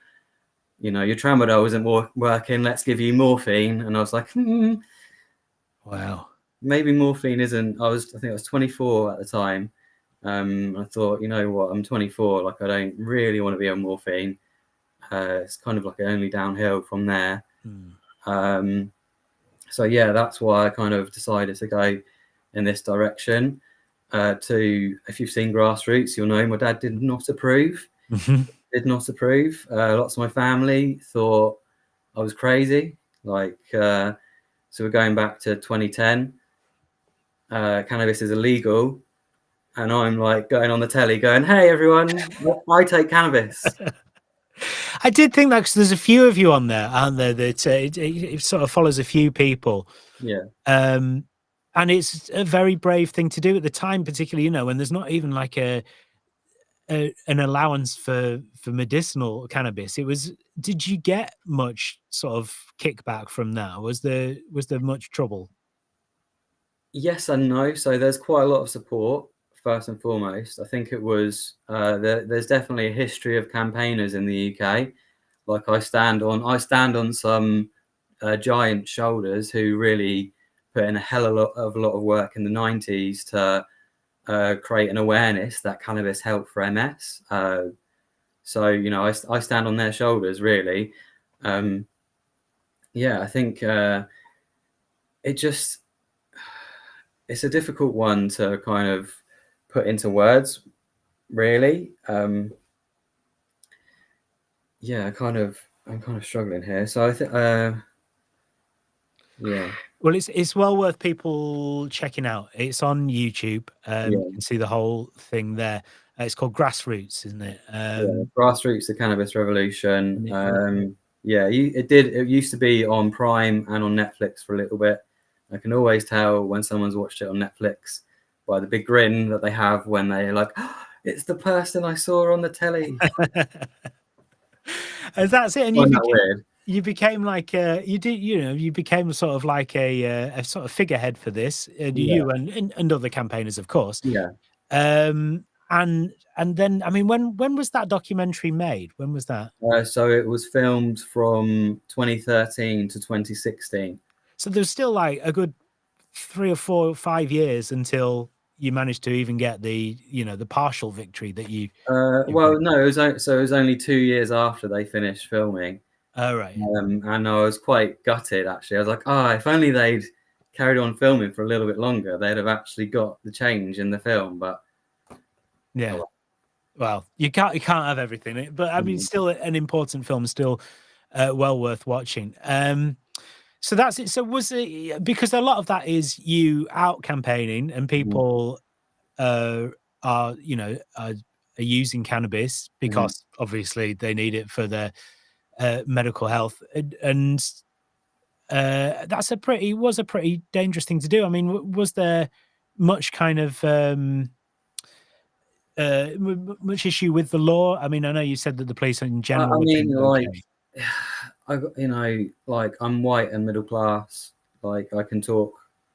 [SPEAKER 9] your tramadol isn't working, let's give you morphine. And I was like,
[SPEAKER 1] Wow.
[SPEAKER 9] Maybe morphine isn't. I think I was 24 at the time. I thought, you know what, I'm 24, like I don't really want to be on morphine. It's kind of like only downhill from there. So yeah, that's why I kind of decided to go in this direction. If you've seen Grassroots, you'll know my dad did not approve. Did not approve. Lots of my family thought I was crazy. So we're going back to 2010. Cannabis is illegal, and I'm like going on the telly going, hey everyone, I take cannabis.
[SPEAKER 1] I did think that, because there's a few of you on there, aren't there, that it sort of follows a few people.
[SPEAKER 9] Yeah.
[SPEAKER 1] And it's a very brave thing to do at the time, particularly, when there's not even like an allowance for medicinal cannabis. Did you get much sort of kickback from that? Was there much trouble?
[SPEAKER 9] Yes and no. So there's quite a lot of support, first and foremost. I think it was there's definitely a history of campaigners in the UK. Like I stand on some giant shoulders who really put in a hell of a lot of work in the 90s to create an awareness that cannabis helped for MS. So I stand on their shoulders, really. I think it's a difficult one to kind of put into words, really. I'm kind of struggling here. So I think, yeah.
[SPEAKER 1] Well, it's well worth people checking out. It's on YouTube. You can see the whole thing there. It's called Grassroots, isn't it?
[SPEAKER 9] Grassroots, the Cannabis Revolution. It used to be on Prime and on Netflix for a little bit. I can always tell when someone's watched it on Netflix by the big grin that they have when they're like, oh, it's the person I saw on the telly.
[SPEAKER 1] And that's it. And you became like you became sort of like a sort of figurehead for this. You and other campaigners, of course.
[SPEAKER 9] Yeah.
[SPEAKER 1] And then, I mean, when was that documentary made? When was that?
[SPEAKER 9] So it was filmed from 2013 to 2016.
[SPEAKER 1] So there's still like a good 3 or 4 or 5 years until you managed to even get the partial victory that you.
[SPEAKER 9] No, it was only 2 years after they finished filming.
[SPEAKER 1] Oh, right.
[SPEAKER 9] And I was quite gutted, actually. I was like, oh, if only they'd carried on filming for a little bit longer, they'd have actually got the change in the film. But
[SPEAKER 1] yeah,
[SPEAKER 9] oh,
[SPEAKER 1] well, you can't have everything, but I mean, still an important film, still well worth watching. So that's it. So was it, because a lot of that is you out campaigning and people are are using cannabis because obviously they need it for their medical health, and that's was a pretty dangerous thing to do. I mean, was there much kind of much issue with the law? I mean, I know you said that the police in
[SPEAKER 9] I
[SPEAKER 1] general have
[SPEAKER 9] mean,
[SPEAKER 1] been
[SPEAKER 9] like,
[SPEAKER 1] okay.
[SPEAKER 9] I got, like, I'm white and middle class. Like, I can talk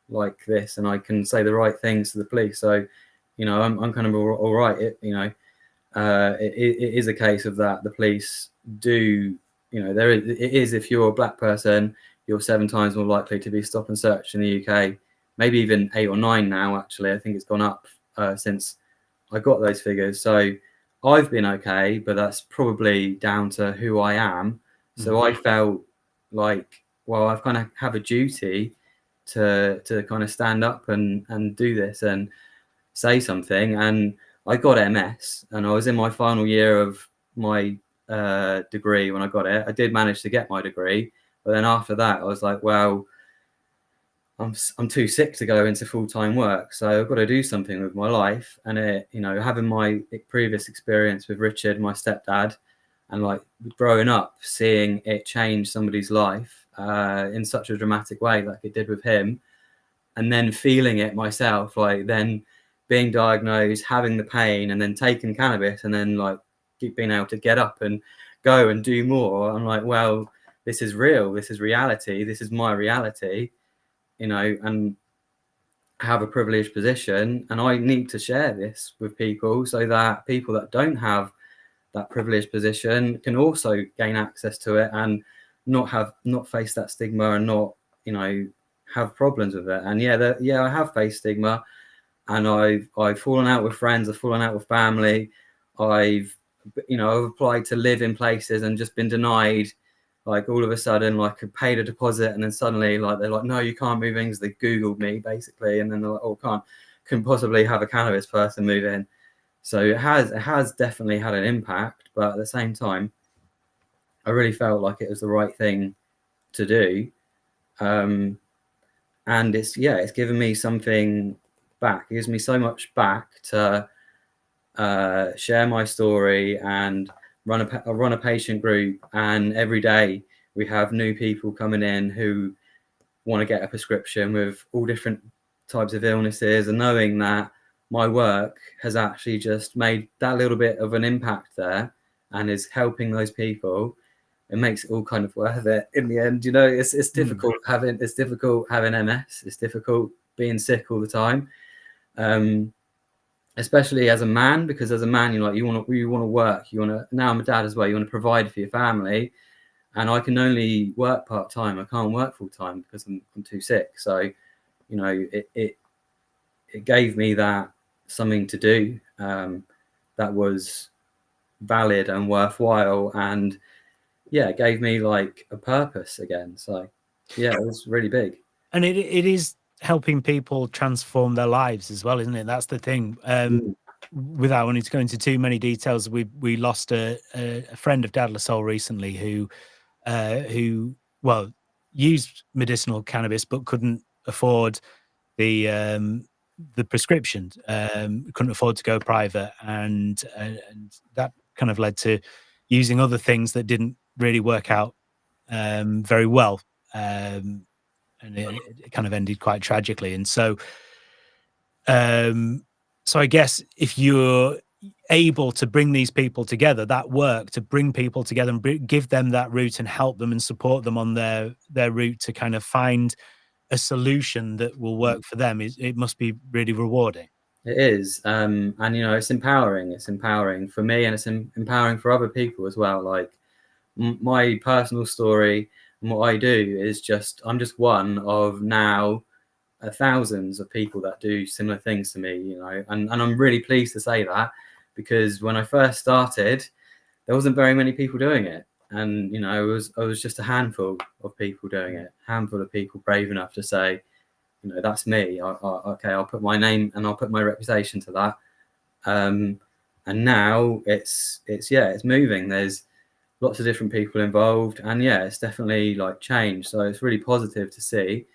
[SPEAKER 9] like this, and I can say the right things to the police. So, I'm kind of all right. It is a case of that. The police do, it is, if you're a black person, you're 7 times more likely to be stop and searched in the UK. Maybe even 8 or 9 now. Actually, I think it's gone up since I got those figures. So I've been okay, but that's probably down to who I am. So I felt like, well, I've kind of have a duty to kind of stand up and do this and say something. And I got MS, and I was in my final year of my degree when I got it. I did manage to get my degree, but then after that, I was like, well, I'm too sick to go into full-time work, so I've got to do something with my life. And having my previous experience with Richard, my stepdad, and like growing up, seeing it change somebody's life in such a dramatic way, like it did with him, and then feeling it myself, like then being diagnosed, having the pain, and then taking cannabis, and then like being able to get up and go and do more. I'm like, well, this is real. This is reality. This is my reality. And have a privileged position, and I need to share this with people so that people that don't have that privileged position can also gain access to it and not face that stigma and not have problems with it. And I have faced stigma, and I've fallen out with friends, I've fallen out with family, I've applied to live in places and just been denied. Like all of a sudden, like I paid a deposit, and then suddenly, like they're like, "No, you can't move in," because they Googled me basically, and then they're like, "Oh, can possibly have a cannabis person move in." So it has definitely had an impact, but at the same time, I really felt like it was the right thing to do, and it's given me something back. It gives me so much back to share my story and run a patient group, and every day we have new people coming in who want to get a prescription with all different types of illnesses, and knowing that my work has actually just made that little bit of an impact there and is helping those people, it makes it all kind of worth it in the end. It's difficult having MS. It's difficult being sick all the time. Especially as a man, because as a man, you want to work. Now I'm a dad as well. You want to provide for your family, and I can only work part time. I can't work full time because I'm too sick. So, it gave me that something to do that was valid and worthwhile, and it gave me like a purpose again. So, it was really big.
[SPEAKER 1] And it is helping people transform their lives as well, isn't it? That's the thing. Without wanting to go into too many details, we lost a friend of Dad LaSalle recently who used medicinal cannabis but couldn't afford the prescription, couldn't afford to go private, and that kind of led to using other things that didn't really work out very well. And it kind of ended quite tragically. And so, so I guess if you're able to bring these people together, that work to bring people together and give them that route and help them and support them on their route to kind of find a solution that will work for them, it must be really rewarding.
[SPEAKER 9] It is, and it's empowering. It's empowering for me, and it's empowering for other people as well. Like my personal story and what I do is I'm just one of now thousands of people that do similar things to me, and I'm really pleased to say that, because when I first started, there wasn't very many people doing it. and I was just a handful of people doing it, handful of people brave enough to say, that's me. Okay, I'll put my name and I'll put my reputation to that. And now it's moving. There's lots of different people involved, and it's definitely like change. So it's really positive to see,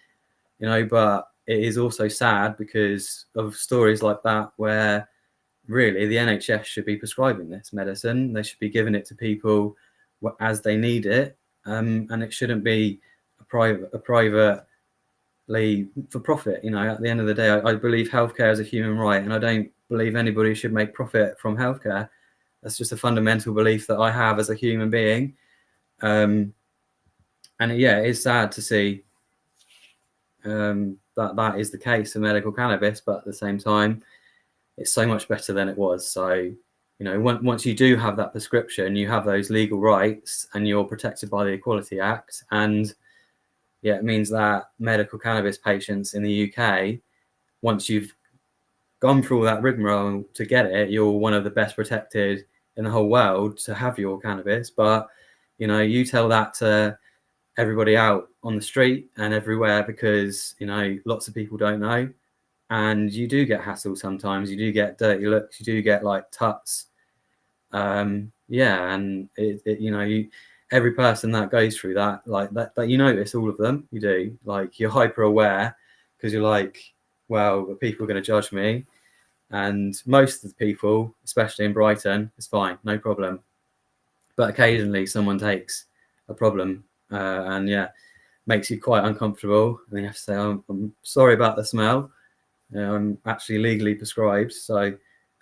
[SPEAKER 9] but it is also sad because of stories like that where really the NHS should be prescribing this medicine. They should be giving it to people as they need it, and it shouldn't be a privately for profit. At the end of the day, I believe healthcare is a human right, and I don't believe anybody should make profit from healthcare. That's just a fundamental belief that I have as a human being. And it is sad to see that is the case in medical cannabis, but at the same time, it's so much better than it was. So, once you do have that prescription, you have those legal rights and you're protected by the Equality Act. And it means that medical cannabis patients in the UK, once you've gone through all that rigmarole to get it, you're one of the best protected in the whole world to have your cannabis. But, you tell that to everybody out on the street and everywhere because, lots of people don't know. And you do get hassle sometimes. You do get dirty looks. You do get like tuts. And every person that goes through that, like that, you notice all of them. You do, like, you're hyper aware because you're like, well, people are going to judge me. And most of the people, especially in Brighton, it's fine, no problem. But occasionally someone takes a problem and makes you quite uncomfortable. And you have to say, I'm sorry about the smell. I'm actually legally prescribed, so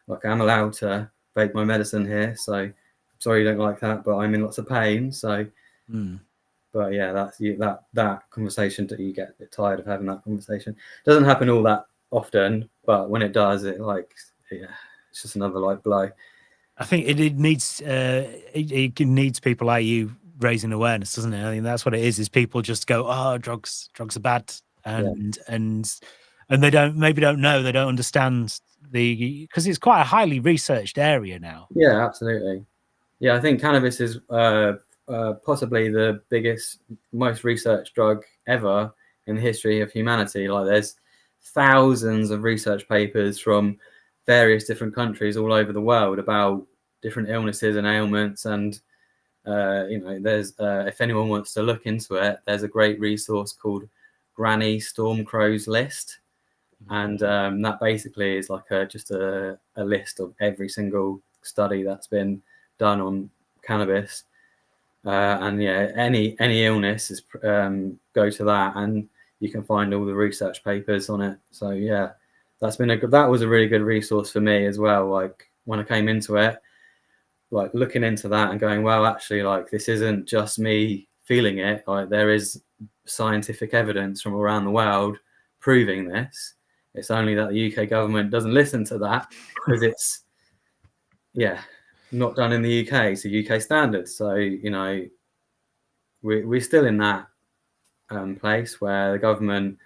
[SPEAKER 9] like I'm allowed to vape my medicine here. So sorry you don't like that, but I'm in lots of pain. So, but that's that conversation that you get a bit tired of having that conversation. Doesn't happen all that often, but when it does, it's just another like blow.
[SPEAKER 1] I think it needs it needs people like you raising awareness, doesn't it? I mean, that's what it is. Is people just go, oh, drugs are bad, and they don't know, they don't understand because it's quite a highly researched area now.
[SPEAKER 9] Yeah, absolutely. Yeah, I think cannabis is possibly the biggest, most researched drug ever in the history of humanity. Like, there's thousands of research papers from various different countries all over the world about different illnesses and ailments. And there's if anyone wants to look into it, there's a great resource called Granny Stormcrow's List. And that basically is like just a list of every single study that's been done on cannabis. Any illness is go to that, and you can find all the research papers on it. So that was a really good resource for me as well. Like, when I came into it, like looking into that and going, well, actually, like, this isn't just me feeling it. Like, there is scientific evidence from around the world proving this. It's only that the UK government doesn't listen to that because it's not done in the UK, so UK standards. So we're still in that place where the government,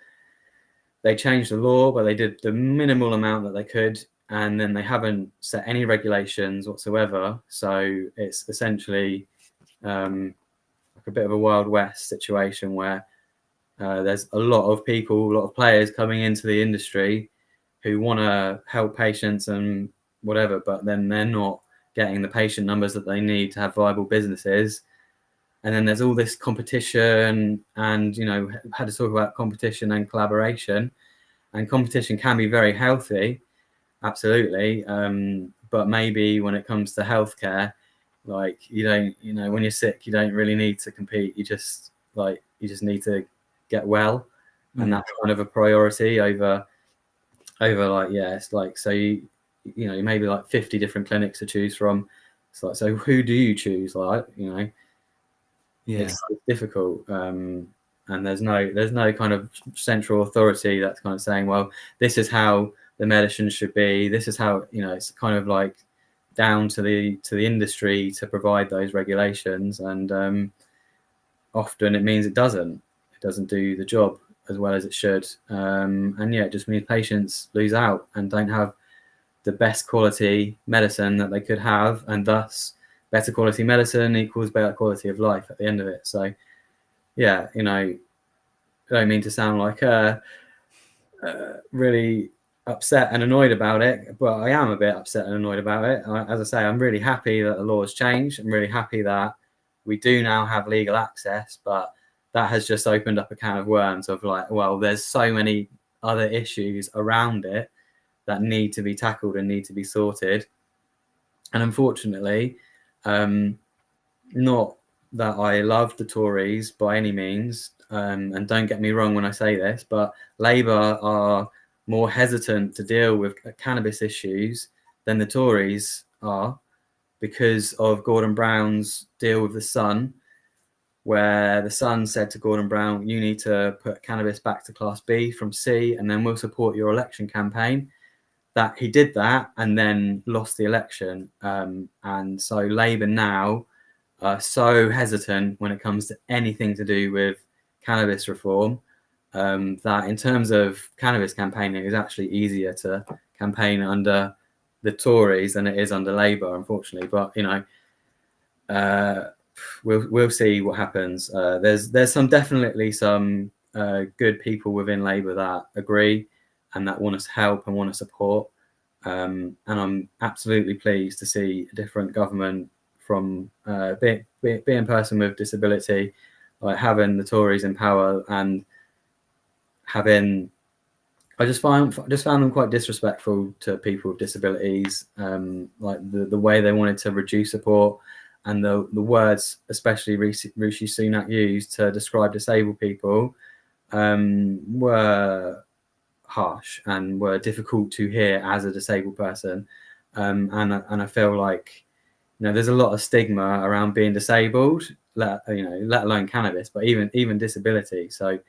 [SPEAKER 9] they changed the law, but they did the minimal amount that they could, and then they haven't set any regulations whatsoever. So it's essentially like a bit of a Wild West situation where there's a lot of people, a lot of players coming into the industry who want to help patients and whatever, but then they're not getting the patient numbers that they need to have viable businesses. And then there's all this competition, and had to talk about competition and collaboration. And competition can be very healthy, absolutely. But maybe when it comes to healthcare, like, you don't, when you're sick, you don't really need to compete. You just need to get well, and that's kind of a priority over like, it's like, so maybe like 50 different clinics to choose from. It's like, so who do you choose? Like, it's difficult, and there's no kind of central authority that's kind of saying, well, this is how the medicine should be, this is how, it's kind of like down to the industry to provide those regulations. And often it means it doesn't do the job as well as it should. And it just means patients lose out and don't have the best quality medicine that they could have, and thus better quality medicine equals better quality of life at the end of it. So yeah, you know, I don't mean to sound like really upset and annoyed about it, but I am a bit upset and annoyed about it. As I say, I'm really happy that the law has changed. I'm really happy that we do now have legal access, but that has just opened up a can of worms of like, well, there's so many other issues around it that need to be tackled and need to be sorted. And unfortunately, not that I love the Tories by any means, and don't get me wrong when I say this, but Labour are more hesitant to deal with cannabis issues than the Tories are, because of Gordon Brown's deal with the Sun, where the Sun said to Gordon Brown, you need to put cannabis back to Class B from C, and then we'll support your election campaign. That he did that and then lost the election. And so Labour now are so hesitant when it comes to anything to do with cannabis reform, that in terms of cannabis campaigning, is actually easier to campaign under the Tories than it is under Labour, unfortunately. But you know, we'll see what happens. There's definitely some good people within Labour that agree and that want to help and want to support. And I'm absolutely pleased to see a different government from being a person with disability, like having the Tories in power and having. I just found them quite disrespectful to people with disabilities, like the way they wanted to reduce support, and the words, especially Rishi Sunak used to describe disabled people, were harsh and were difficult to hear as a disabled person. And I feel like, you know, there's a lot of stigma around being disabled, let alone cannabis, but even disability. So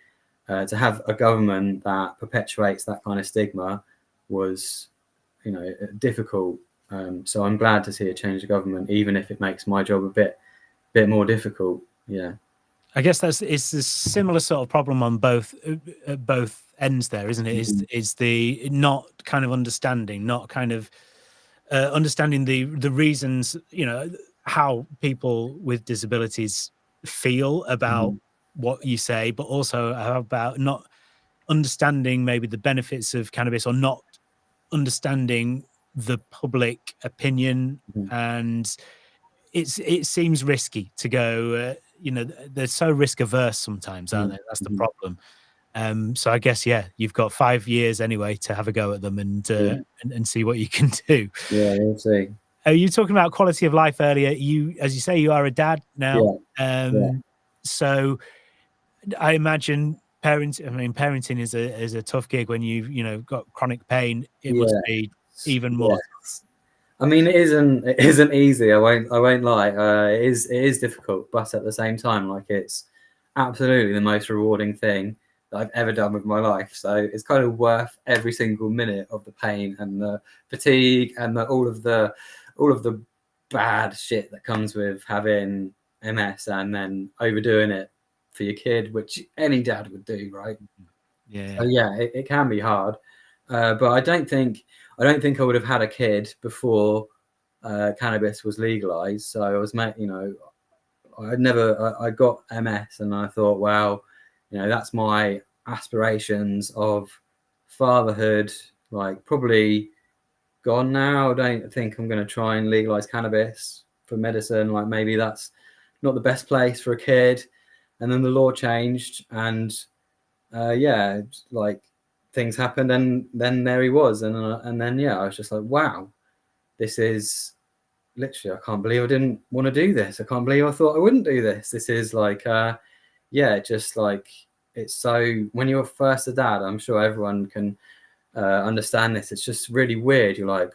[SPEAKER 9] to have a government that perpetuates that kind of stigma was, you know, difficult. So I'm glad to see a change of government, even if it makes my job a bit more difficult. Yeah.
[SPEAKER 1] I guess it's a similar sort of problem on both ends there, isn't it? Is the not kind of understanding, not kind of understanding the reasons, you know, how people with disabilities feel about what you say, but also about not understanding maybe the benefits of cannabis, or not understanding the public opinion. And it seems risky to go, you know, they're so risk averse sometimes, aren't they? That's the problem. So I guess, yeah, you've got 5 years anyway to have a go at them and see what you can do.
[SPEAKER 9] Yeah, we'll see.
[SPEAKER 1] You were talking about quality of life earlier. You, as you say, you are a dad now. So I imagine parenting is a tough gig when you've got chronic pain. It must be even more.
[SPEAKER 9] I mean, it isn't easy. I won't lie. It is difficult, but at the same time, like, it's absolutely the most rewarding thing that I've ever done with my life. So it's kind of worth every single minute of the pain and the fatigue and all of the bad shit that comes with having MS and then overdoing it for your kid, which any dad would do, right?
[SPEAKER 1] Yeah.
[SPEAKER 9] So yeah, it can be hard, but I don't think I would have had a kid before cannabis was legalized. So I was, you know, I got MS and I thought, wow, you know, that's my aspirations of fatherhood, like, probably gone now. I don't think I'm going to try and legalize cannabis for medicine. Like, maybe that's not the best place for a kid. And then the law changed, and like, things happened, and then there he was, and then I was just like, wow, this is literally, I can't believe I didn't want to do this. I can't believe I thought I wouldn't do this. This is like, just like, it's so, when you're first a dad, I'm sure everyone can understand this. It's just really weird. You're like,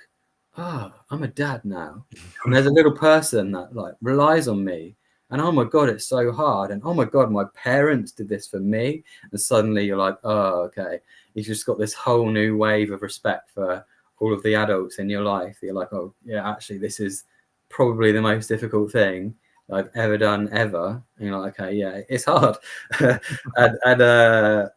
[SPEAKER 9] oh, I'm a dad now, and there's a little person that, like, relies on me. And oh my God, it's so hard. And oh my God, my parents did this for me. And suddenly you're like, oh, okay. You've just got this whole new wave of respect for all of the adults in your life. You're like, oh yeah, actually, this is probably the most difficult thing I've ever done ever. And you're like, okay, yeah, it's hard. and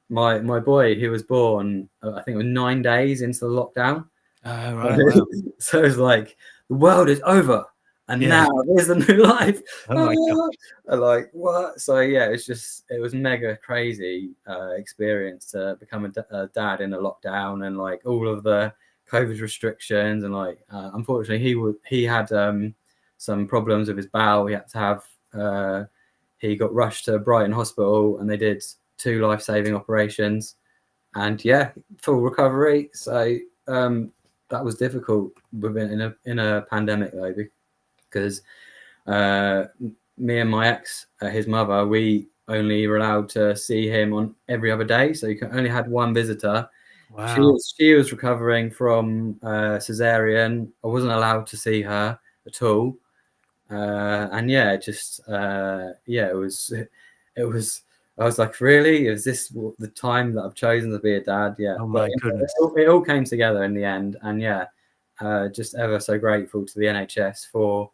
[SPEAKER 9] my boy, he was born, I think it was 9 days into the lockdown.
[SPEAKER 1] Right. Wow.
[SPEAKER 9] So it's like, the world is over. and now here's the new life.
[SPEAKER 1] Oh my God.
[SPEAKER 9] Like what? So yeah, it was mega crazy experience to become a dad in a lockdown, and like all of the COVID restrictions, and like unfortunately he had some problems with his bowel. He had to have he got rushed to Brighton Hospital, and they did 2 life-saving operations, and yeah, full recovery. So that was difficult in a pandemic though, because me and my ex, his mother, we only were allowed to see him on every other day, so you only had one visitor.
[SPEAKER 1] Wow.
[SPEAKER 9] She was recovering from cesarean. I wasn't allowed to see her at all, and yeah, just yeah, it was. I was like, really? Is this the time that I've chosen to be a dad? Yeah.
[SPEAKER 1] Oh my goodness.
[SPEAKER 9] It all came together in the end, and yeah, just ever so grateful to the NHS for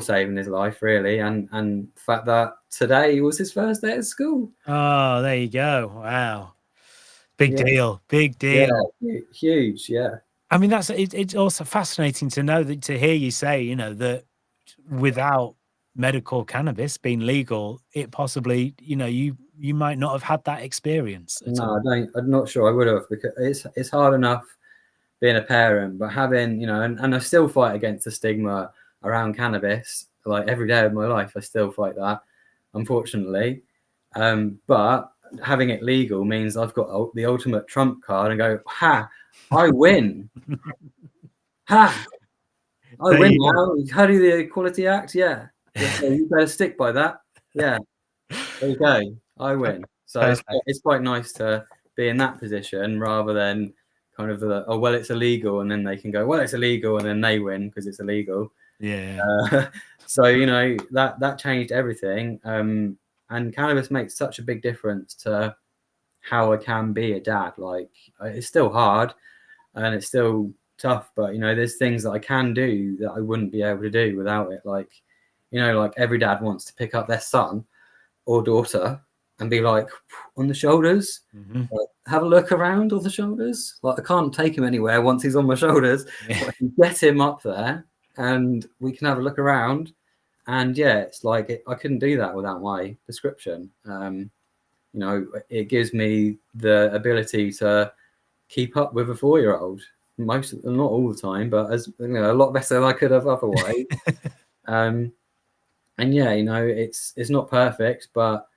[SPEAKER 9] saving his life, really, and the fact that today was his first day at school.
[SPEAKER 1] Oh, there you go. Wow. Big deal. Big deal.
[SPEAKER 9] Yeah, huge. Yeah.
[SPEAKER 1] I mean, it's also fascinating to know that, to hear you say, you know, that without medical cannabis being legal, it possibly, you know, you might not have had that experience at all.
[SPEAKER 9] I'm not sure I would have, because it's hard enough being a parent, but having, you know, and I still fight against the stigma around cannabis. Like every day of my life, I still fight that, unfortunately. But having it legal means I've got the ultimate trump card and go, ha, I win. Ha, I win now. How do the Equality Act? Yeah. So you better stick by that. Yeah. There you go. I win. So it's quite nice to be in that position rather than kind of oh, well, it's illegal, and then they can go, well, it's illegal, and then they win because it's illegal.
[SPEAKER 1] Yeah.
[SPEAKER 9] So, you know, that changed everything. And cannabis makes such a big difference to how I can be a dad. Like, it's still hard and it's still tough, but, you know, there's things that I can do that I wouldn't be able to do without it. Like, you know, like every dad wants to pick up their son or daughter and be like, on the shoulders, like, have a look around on the shoulders. Like, I can't take him anywhere once he's on my shoulders. But I can get him up there and we can have a look around. And yeah, it's like I couldn't do that without my prescription. You know, it gives me the ability to keep up with a 4-year-old. Not all the time, but as you know, a lot better than I could have otherwise. And yeah, you know, it's not perfect, but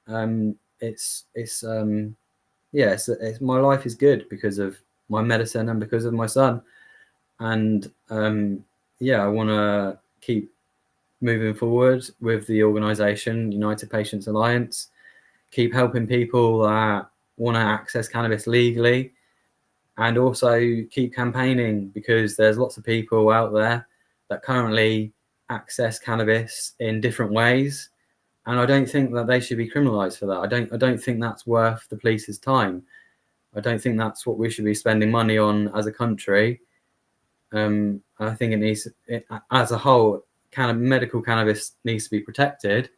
[SPEAKER 9] it's my life is good because of my medicine and because of my son. And yeah, I want to keep moving forward with the organization United Patients Alliance, keep helping people that want to access cannabis legally, and also keep campaigning, because there's lots of people out there that currently access cannabis in different ways, and I don't think that they should be criminalized for that. I don't think that's worth the police's time. I don't think that's what we should be spending money on as a country. I think as a whole, medical cannabis needs to be protected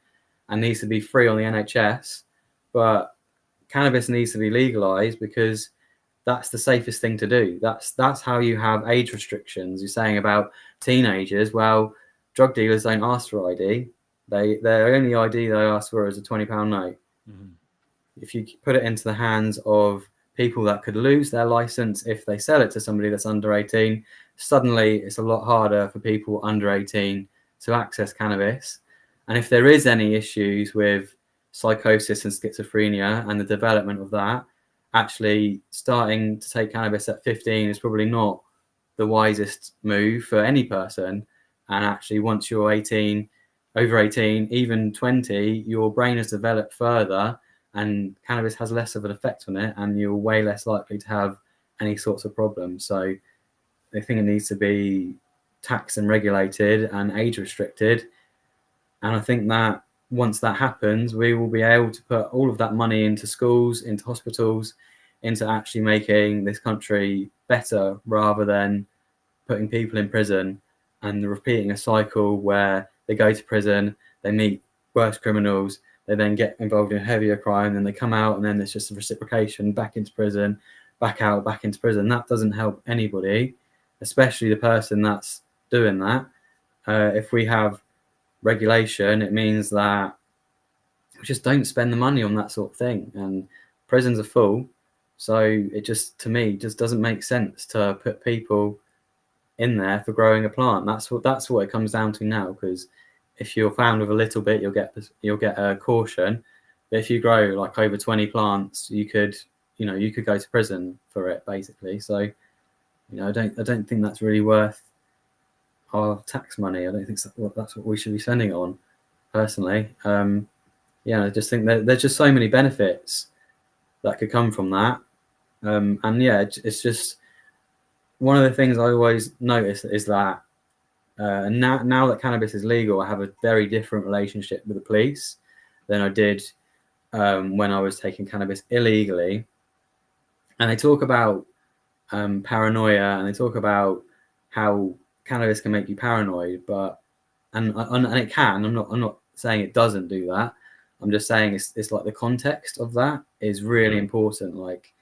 [SPEAKER 9] and needs to be free on the NHS, but cannabis needs to be legalized because that's the safest thing to do. That's how you have age restrictions. You're saying about teenagers. Well, drug dealers don't ask for ID. Their only ID they ask for is a £20 note. If you put it into the hands of people that could lose their license if they sell it to somebody that's under 18, suddenly it's a lot harder for people under 18 to access cannabis. And if there is any issues with psychosis and schizophrenia and the development of that, actually starting to take cannabis at 15 is probably not the wisest move for any person. And actually, once you're 18, over 18, even 20, your brain has developed further and cannabis has less of an effect on it, and you're way less likely to have any sorts of problems. So I think it needs to be taxed and regulated and age restricted. And I think that once that happens, we will be able to put all of that money into schools, into hospitals, into actually making this country better, rather than putting people in prison and repeating a cycle where they go to prison, they meet worse criminals, they then get involved in heavier crime, and they come out, and then there's just a reciprocation, back into prison, back out, back into prison. That doesn't help anybody, especially the person that's doing that. If we have regulation, it means that we just don't spend the money on that sort of thing, and prisons are full. So it just, to me, just doesn't make sense to put people in there for growing a plant. That's what it comes down to now. Because if you're found with a little bit, you'll get a caution. But if you grow like over 20 plants, you could go to prison for it, basically. So, I don't think that's really worth our tax money. I don't think that's what we should be spending it on, personally. I just think that there's just so many benefits that could come from that. And yeah, it's just one of the things I always notice is that now that cannabis is legal, I have a very different relationship with the police than I did when I was taking cannabis illegally. And they talk about paranoia, and they talk about how cannabis can make you paranoid, and it can. I'm not saying it doesn't do that. I'm just saying it's like the context of that is really important. Like,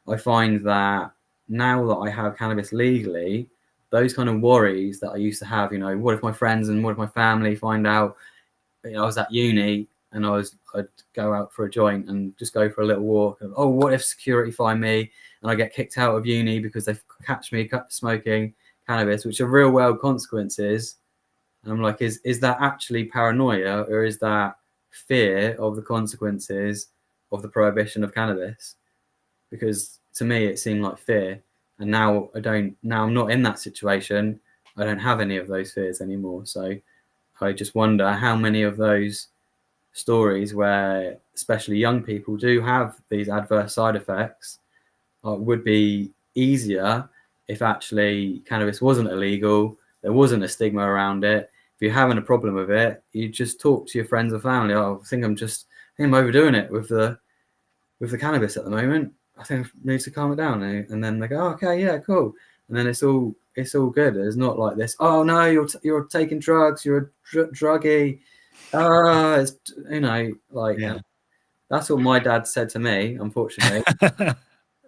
[SPEAKER 9] I find that now that I have cannabis legally, those kind of worries that I used to have, what if my friends and what if my family find out, I was at uni and I'd go out for a joint and just go for a little walk. And, oh, what if security find me and I get kicked out of uni because they catch me smoking cannabis, which are real world consequences. And I'm like, is that actually paranoia, or is that fear of the consequences of the prohibition of cannabis? Because to me, it seemed like fear. And now I'm not in that situation. I don't have any of those fears anymore. So I just wonder how many of those stories where especially young people do have these adverse side effects would be easier if actually cannabis wasn't illegal, there wasn't a stigma around it. If you're having a problem with it, you just talk to your friends and family. I think I'm overdoing it with the cannabis at the moment. I think I need to calm it down. And then they go, oh, okay, yeah, cool. And then it's all good. It's not like this. Oh no, you're taking drugs. You're a druggie. It's
[SPEAKER 1] Yeah.
[SPEAKER 9] That's what my dad said to me. Unfortunately,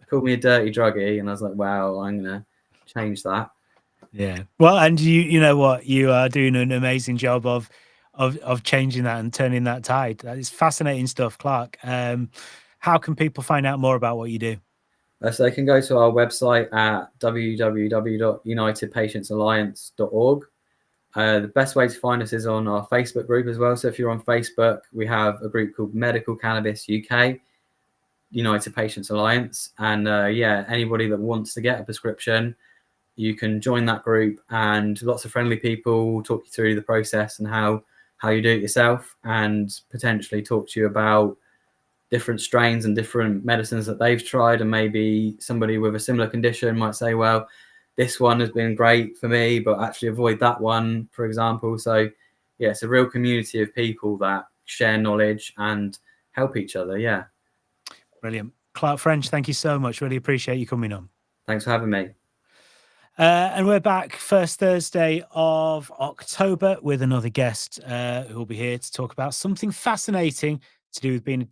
[SPEAKER 9] called me a dirty druggie, and I was like, wow, I'm gonna change that.
[SPEAKER 1] Yeah. Well, and you know what, you are doing an amazing job of changing that and turning that tide. That is fascinating stuff, Clark. How can people find out more about what you do?
[SPEAKER 9] So they can go to our website at www.unitedpatientsalliance.org. The best way to find us is on our Facebook group as well. So if you're on Facebook, we have a group called Medical Cannabis UK, United Patients Alliance. And anybody that wants to get a prescription, you can join that group, and lots of friendly people will talk you through the process and how you do it yourself, and potentially talk to you about different strains and different medicines that they've tried. And maybe somebody with a similar condition might say, well, this one has been great for me, but actually avoid that one, for example. So yeah, it's a real community of people that share knowledge and help each other. Yeah.
[SPEAKER 1] Brilliant. Clark French, thank you so much. Really appreciate you coming on.
[SPEAKER 9] Thanks for having me.
[SPEAKER 1] And we're back first Thursday of October with another guest who will be here to talk about something fascinating to do with being a